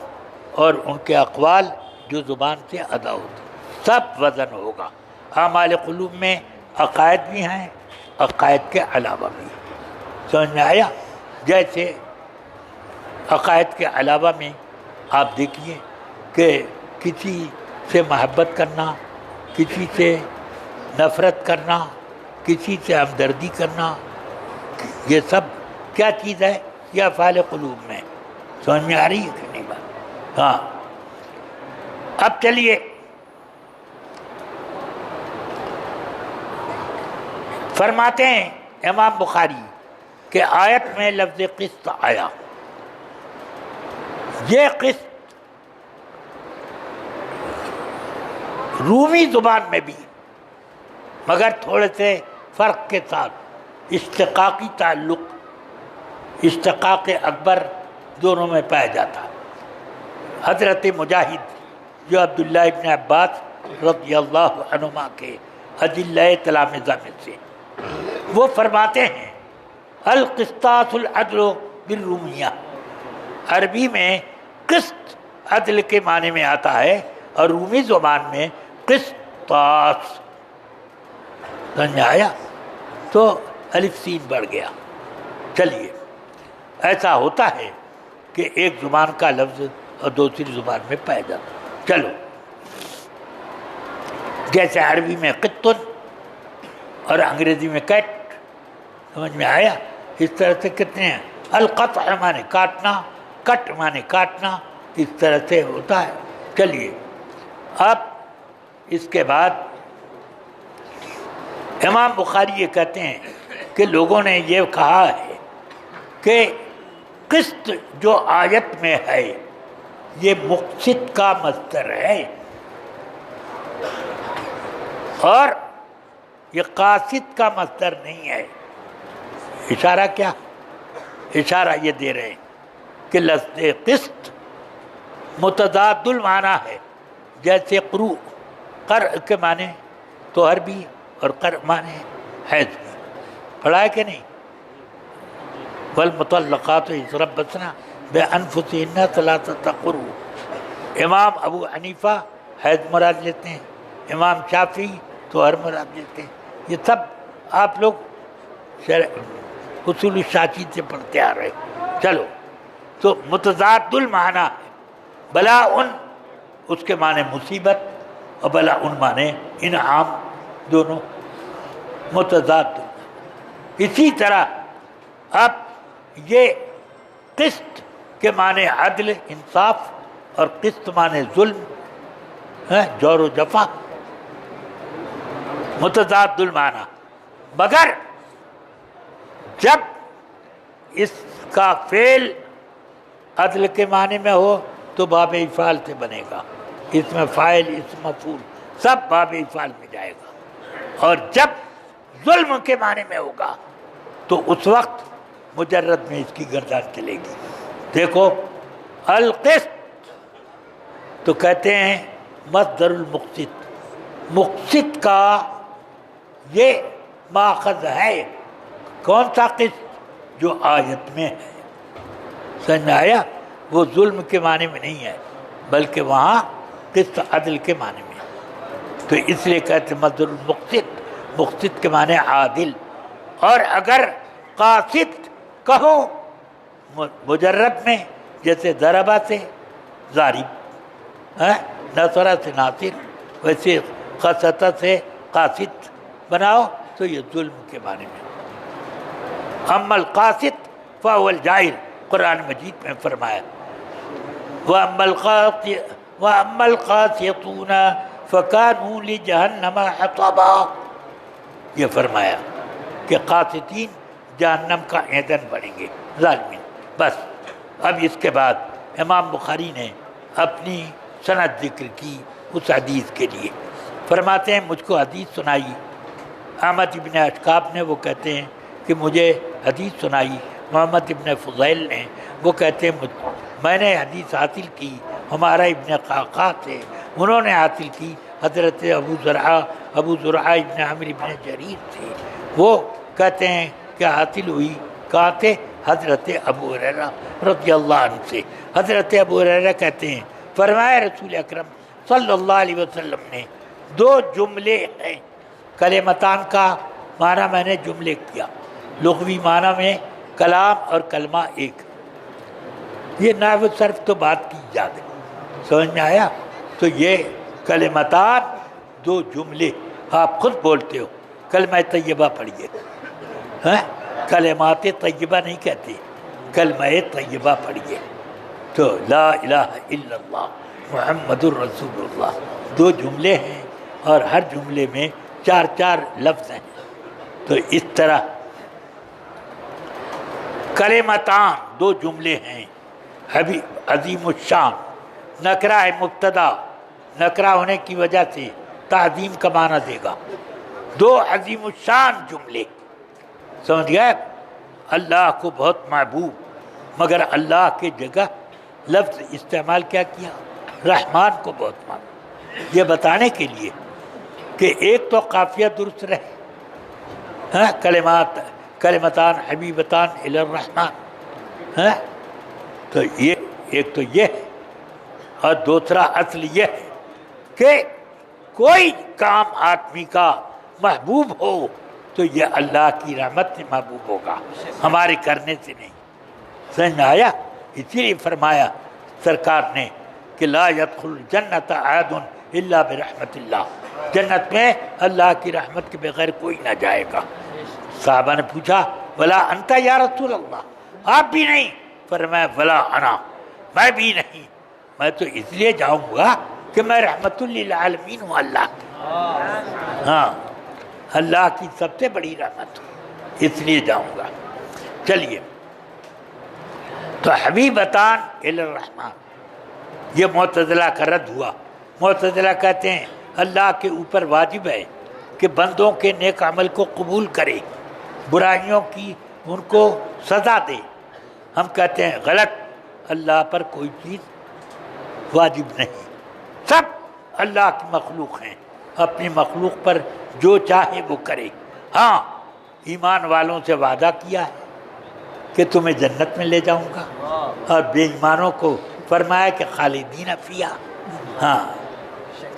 اور ان کے اقوال جو زبان سے ادا ہوتے ہیں، سب وزن ہوگا۔ اعمال قلوب میں عقائد بھی ہیں، عقائد کے علاوہ بھی، سمجھ میں آیا؟ جیسے عقائد کے علاوہ میں آپ دیکھیے کہ کسی سے محبت کرنا، کسی سے نفرت کرنا، کسی سے ہمدردی کرنا، یہ سب کیا چیز ہے؟ یہ افعال قلوب میں۔ سمجھ میں آ رہی ہے کہ نہیں بات؟ ہاں، اب چلیے فرماتے ہیں امام بخاری کہ آیت میں لفظ قسط آیا، یہ قسط رومی زبان میں بھی مگر تھوڑے سے فرق کے ساتھ، اشتقاقی تعلق، اشتقاق اکبر دونوں میں پایا جاتا ہے۔ حضرت مجاہد جو عبداللہ ابن عباس رضی اللہ عنہما کے اجلہ تلامذہ میں سے، وہ فرماتے ہیں القسطاس العدل بالرومیہ، عربی میں قسط عدل کے معنی میں آتا ہے اور رومی زبان میں قسطاس۔ سمجھ آیا؟ تو الف سین بڑھ گیا۔ چلیے، ایسا ہوتا ہے کہ ایک زبان کا لفظ اور دوسری زبان میں پایا جاتا ہے۔ چلو، جیسے عربی میں قطن اور انگریزی میں کیٹ، سمجھ میں آیا؟ اس طرح سے کتنے ہیں؟ القطع مانے کاٹنا، کٹ مانے کاٹنا، اس طرح سے ہوتا ہے۔ چلیے، اب اس کے بعد امام بخاری یہ کہتے ہیں کہ لوگوں نے یہ کہا ہے کہ قسط جو آیت میں ہے یہ مقسط کا مصدر ہے اور یہ قاسط کا مصدر نہیں ہے۔ اشارہ کیا؟ اشارہ یہ دے رہے ہیں کہ لفظ قسط متضاد المعنی ہے، جیسے قروء، قرء کے معنی طہر بھی اور قرء معنی حیض بھی، پڑھا ہے کہ نہیں؟ والمطلقات یتربصن بانفسهن ثلاثة قروء۔ امام ابو حنیفہ حیض مراد لیتے ہیں، امام شافعی طہر مراد لیتے ہیں۔ یہ سب آپ لوگ اصول الشافعی سے پڑھتے آ رہے ہیں۔ چلو، تو متضاد المعنی ہے، بلاء اس کے معنی مصیبت اور بلاء معنی انعام، دونوں متضاد۔ اسی طرح اب یہ قسط کے معنی عدل، انصاف، اور قسط معنی ظلم، جور و جفا، متضاد المعنی، مگر جب اس کا فعل عدل کے معنی میں ہو تو باب افعال سے بنے گا، اس میں فاعل، اس مفعول سب باب افعال میں جائے گا، اور جب ظلم کے معنی میں ہوگا تو اس وقت مجرد میں اس کی گردان چلے گی۔ دیکھو، القسط تو کہتے ہیں مصدر المقسط، مقسط کا یہ ماخذ ہے۔ کون سا قسط؟ جو آیت میں ہے۔ سمجھ میں آیا؟ وہ ظلم کے معنی میں نہیں ہے بلکہ وہاں قسط عدل کے معنی میں، تو اس لیے کہتے ہیں مصدر المقسط، مقسط کے معنی عادل۔ اور اگر قاسط کہو مجرد میں، جیسے ضربہ سے ضارب، نصرہ سے ناصر، ویسے قسطہ سے قاسط بناؤ تو یہ ظلم کے معنی میں۔ اما القاسط فهو الجائر، قرآن مجید میں فرمایا وَأَمَّا الْقَاسِطُونَ فَكَانُوا لِجَهَنَّمَ حَطَبًا، یہ فرمایا کہ قاسطین جہنم کا ایندھن بنیں گے، ظالمین۔ بس اب اس کے بعد امام بخاری نے اپنی سند ذکر کی اس حدیث کے لیے۔ فرماتے ہیں مجھ کو حدیث سنائی احمد ابن اشکاب نے، وہ کہتے ہیں کہ مجھے حدیث سنائی محمد ابن فضیل نے، وہ کہتے ہیں میں نے حدیث حاصل کی ہمارا ابن قعقاع سے، انہوں نے حاصل کی حضرت ابو زرعہ ابن عامر ابن جریر سے، وہ کہتے ہیں کہ حاصل ہوئی کہاں تھے؟ حضرت ابو ہریرہ رضی اللہ عنہ سے۔ حضرت ابو ہریرہ کہتے ہیں فرمایا رسول اکرم صلی اللہ علیہ وسلم نے دو جملے ہیں، کلمتان کا معنی میں نے جملے کیا، لغوی معنی میں کلام اور کلمہ ایک، یہ نحو صرف تو بات کی یاد ہے، سمجھ میں آیا؟ تو یہ کلمتان دو جملے، آپ خود بولتے ہو کلمہ طیبہ پڑھیے، کلمات طیبہ نہیں کہتے، کلمہ طیبہ پڑھیے، تو لا الہ الا اللہ محمد الرسول اللہ دو جملے ہیں اور ہر جملے میں چار چار لفظ ہیں، تو اس طرح کلمتان دو جملے ہیں، عظیم الشان، نکرہ ہے مبتدا، نکرہ ہونے کی وجہ سے تعظیم کا معنی دے گا، دو عظیم الشان جملے، سمجھ گئے؟ اللہ کو بہت محبوب، مگر اللہ کے جگہ لفظ استعمال کیا کیا؟ رحمان کو بہت محبوب، یہ بتانے کے لیے کہ ایک تو قافیہ درست رہے، کلمتان حبیبتان الی الرحمن، تو یہ ایک تو یہ ہے، اور دوسرا اصل یہ ہے کہ کوئی کام آدمی کا محبوب ہو تو یہ اللہ کی رحمت سے محبوب ہوگا، ہمارے کرنے سے نہیں، سمجھ میں آیا؟ اسی لیے فرمایا سرکار نے کہ لا يدخل الجنت احد الا برحمت اللہ، جنت میں اللہ کی رحمت کے بغیر کوئی نہ جائے گا۔ صحابہ نے پوچھا ولا انت یا رسول اللہ، آپ بھی نہیں؟ فرمایا ولا انا، میں بھی نہیں، میں تو اس لیے جاؤں گا کہ میں رحمت للعالمین ہوں، اللہ کی، ہاں اللہ کی سب سے بڑی رحمت ہوں، اس لیے جاؤں گا۔ چلیے، تو حبیبتان الی الرحمن یہ معتزلہ کا رد ہوا۔ معتزلہ کہتے ہیں اللہ کے اوپر واجب ہے کہ بندوں کے نیک عمل کو قبول کرے، برائیوں کی ان کو سزا دے۔ ہم کہتے ہیں غلط، اللہ پر کوئی چیز واجب نہیں، سب اللہ کی مخلوق ہیں، اپنی مخلوق پر جو چاہے وہ کرے۔ ہاں، ایمان والوں سے وعدہ کیا ہے کہ تمہیں جنت میں لے جاؤں گا، اور بے ایمانوں کو فرمایا کہ خالدین فیہا۔ ہاں،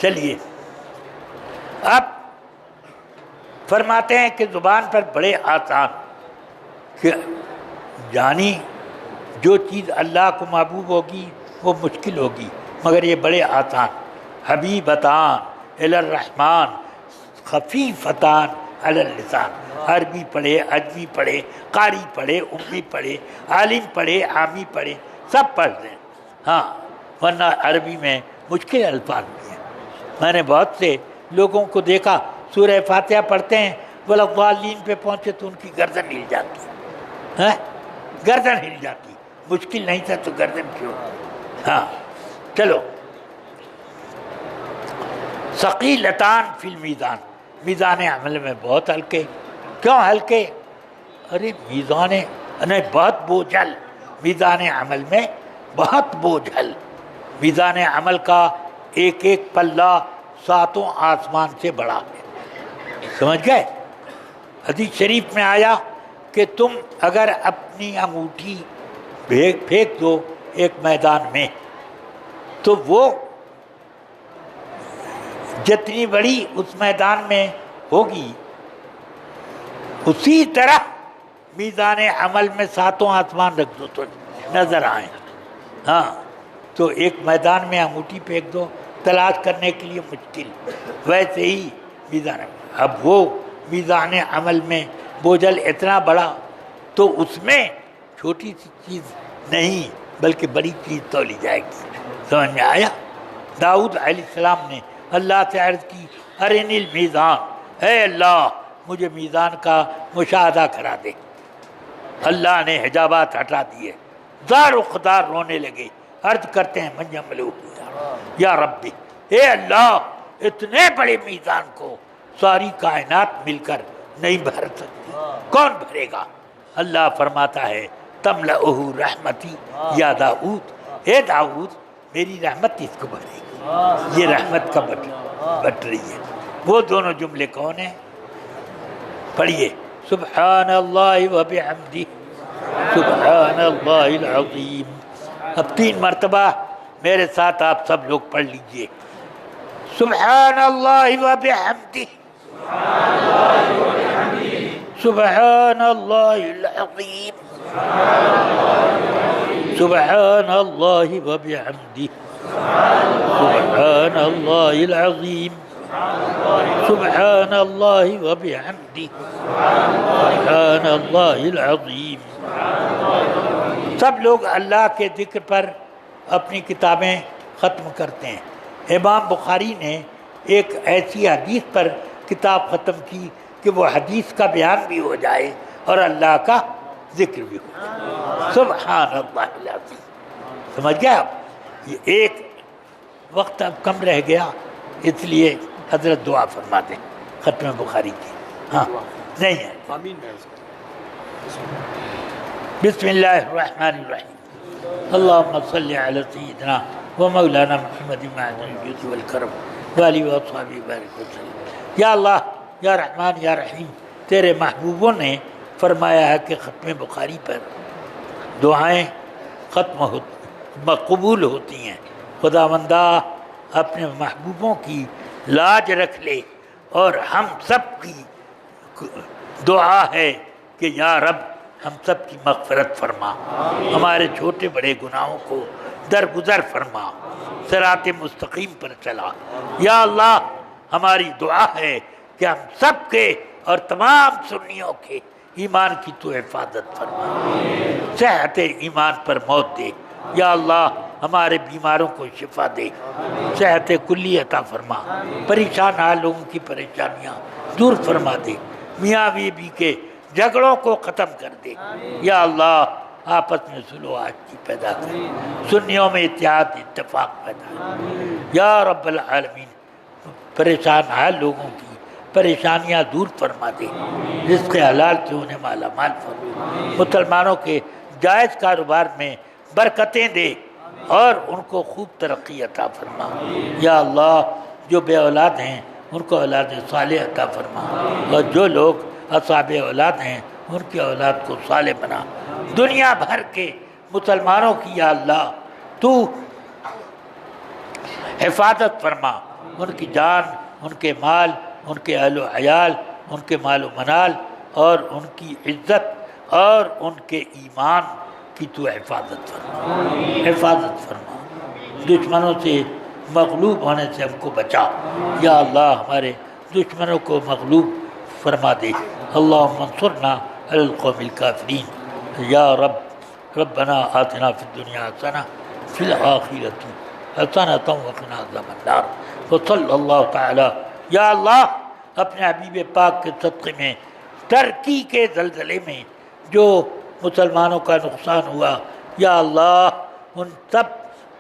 چلیے، اب فرماتے ہیں کہ زبان پر بڑے آسان، کہ یعنی جو چیز اللہ کو محبوب ہوگی وہ مشکل ہوگی، مگر یہ بڑے آسان، حبیبتان الی الرحمن خفیفتان علی اللسان، عربی پڑھے، عجمی پڑھے، قاری پڑھے، امی پڑھے، عالم پڑھے، عامی پڑھے، سب پڑھ دیں، ہاں، ورنہ عربی میں مشکل الفاظ بھی ہیں۔ میں نے بہت سے لوگوں کو دیکھا سورہ فاتحہ پڑھتے ہیں، والضالین پہ پہنچے تو ان کی گردن ہل جاتی، گردن ہل جاتی، مشکل نہیں تھا تو گردن کیوں؟ ہاں، چلو، ثقیلتان فی المیزان، میزان عمل میں بہت ہلکے۔ کیوں ہلکے؟ ارے میزان نہیں، بہت بوجھل، میزان عمل میں بہت بوجھل، میزان عمل کا ایک ایک پلہ ساتوں آسمان سے بڑا ہے، سمجھ گئے؟ حدیث شریف میں آیا کہ تم اگر اپنی انگوٹھی پھینک دو ایک میدان میں تو وہ جتنی بڑی اس میدان میں ہوگی اسی طرح میزان عمل میں ساتوں آسمان رکھ دو تو نظر آئیں۔ ہاں، تو ایک میدان میں انگوٹھی پھینک دو، تلاش کرنے کے لیے مشکل، ویسے ہی میزان عمل۔ اب وہ میزان عمل میں بوجھل اتنا بڑا تو اس میں چھوٹی سی چیز نہیں بلکہ بڑی چیز تولی جائے گی، سمجھ میں آیا؟ داؤد علیہ السلام نے اللہ سے عرض کی ارنی المیزان، اے اللہ مجھے میزان کا مشاہدہ کرا دے۔ اللہ نے حجابات ہٹا دیے، زار و خدار رونے لگے، عرض کرتے ہیں من یملؤ یا ربی، اے اللہ اتنے بڑے میزان کو ساری کائنات مل کر نہیں بھر سکتی، کون بھرے گا؟ اللہ فرماتا ہے تملؤہ رحمتی یا داؤد، اے داؤد میری رحمت اس کو بھرے گی، یہ رحمت کا بٹ رہی ہے۔ وہ دونوں جملے کون ہیں؟ پڑھیے، سبحان اللہ وبحمدہ سبحان اللہ العظیم۔ اب 3 مرتبہ میرے ساتھ آپ سب لوگ پڑھ لیجئے، سبحان اللہ وبحمدہ سبحان اللہ العظیم سبحان اللہ وبحمدہ سبحان اللہ العظیم سبحان اللہ وبحمدہ سبحان اللہ العظیم۔ سب لوگ اللہ کے ذکر پر اپنی کتابیں ختم کرتے ہیں۔ امام بخاری نے ایک ایسی حدیث پر کتاب ختم کی کہ وہ حدیث کا بیان بھی ہو جائے اور اللہ کا ذکر بھی ہو جائے۔ سبحان اللہ العظیم۔ سمجھ گئے آپ؟ یہ ایک وقت اب کم رہ گیا، اس لیے حضرت دعا فرما دیں ختم بخاری کی۔ ہاں نہیں ہے۔ بسم اللہ الرحمن الرحیم۔ اللہم صلی علی سیدنا و مولانا محمد معدن الجود والکرم والی و اصحابہ بارک وسلم۔ یا اللہ، یا رحمان، یا رحیم، تیرے محبوبوں نے فرمایا ہے کہ ختم بخاری پر دعائیں قبول ہوتی ہیں۔ خداوندہ اپنے محبوبوں کی لاج رکھ لے، اور ہم سب کی دعا ہے کہ یا رب ہم سب کی مغفرت فرما، ہمارے چھوٹے بڑے گناہوں کو درگزر فرما، صراط مستقیم پر چلا۔ یا اللہ، ہماری دعا ہے کہ ہم سب کے اور تمام سنیوں کے ایمان کی تو حفاظت فرما، صحت ایمان پر موت دے۔ یا اللہ، ہمارے بیماروں کو شفا دے، صحت کلی عطا فرما، پریشان حال لوگوں کی پریشانیاں دور فرما دے، میاں بیوی کے جھگڑوں کو ختم کر دے۔ یا اللہ، آپس میں صلح و آشتی پیدا کر، سنیوں میں اتحاد اتفاق پیدا کر۔ یا رب العالمین، پریشان حال لوگوں کی پریشانیاں دور فرما دے، رزق حلال سے انہیں مالا مال فرما، مسلمانوں کے جائز کاروبار میں برکتیں دے اور ان کو خوب ترقی عطا فرما۔ یا اللہ، جو بے اولاد ہیں ان کو اولاد صالح عطا فرما، اور جو لوگ اصحاب اولاد ہیں ان کی اولاد کو صالح بنا۔ دنیا بھر کے مسلمانوں کی یا اللہ تو حفاظت فرما، ان کی جان، ان کے مال، ان کے اہل و عیال، ان کے مال و منال، اور ان کی عزت اور ان کے ایمان کی تو حفاظت فرما، حفاظت فرما۔ دشمنوں سے مغلوب ہونے سے ہم کو بچا۔ یا اللہ، ہمارے دشمنوں کو مغلوب فرما دے۔ اللہم انصرنا علی القوم الکافرین۔ یا رب، ربنا آتنا فی الدنیا حسنہ فی الآخرۃ حسنۃ وقنا عذاب النار۔ وصلی اللہ تعالی۔ یا اللہ، اپنے حبیب پاک کے صدقے میں ترکی کے زلزلے میں جو مسلمانوں کا نقصان ہوا، یا اللہ ان سب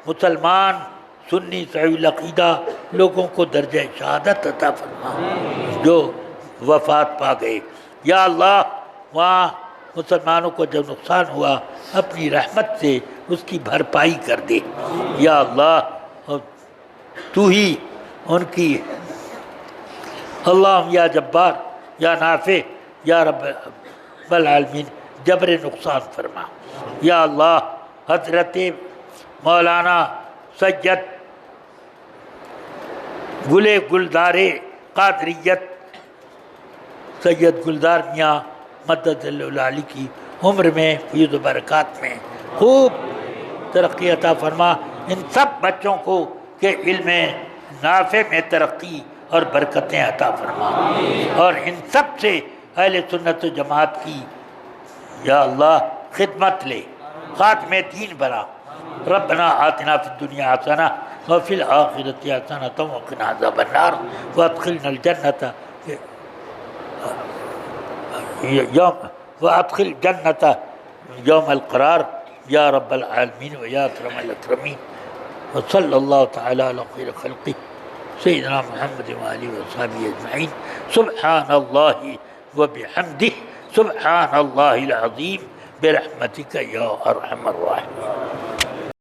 مسلمان سنی صحیح العقیدہ لوگوں کو درجہ شہادت عطا فرما جو وفات پا گئے۔ یا اللہ، وہاں مسلمانوں کو جو نقصان ہوا اپنی رحمت سے اس کی بھرپائی کر دے۔ یا اللہ، تو ہی ان کی، اللہم یا جبار یا نافع یا رب العالمین جبر نقصان فرما۔ یا اللہ، حضرت مولانا سید گلدار قادریت سید گلدار میاں مدد اللہ علی کی عمر میں، فیض و برکات میں خوب ترقی عطا فرما۔ ان سب بچوں کو کہ علم نافع میں ترقی اور برکتیں عطا فرما، اور ان سب سے اہل سنت و جماعت کی یا اللہ خدمت لے، خاتم دین بنا۔ ربنا آتنا فی الدنیا حسنہ وفی الآخرۃ حسنۃ وقنا عذاب النار وادخلنا الجنۃ وادخل جنۃ یوم القرار یا رب العالمین و یا اکرم الاکرمین۔ وصلی اللہ تعالی علی خیر خلقہ سیدنا محمد وآلہ وصحبہ اجمعین۔ سبحان اللہ وبحمدہ، سبحان اللہ العظیم، برحمتک یا ارحم الراحمین۔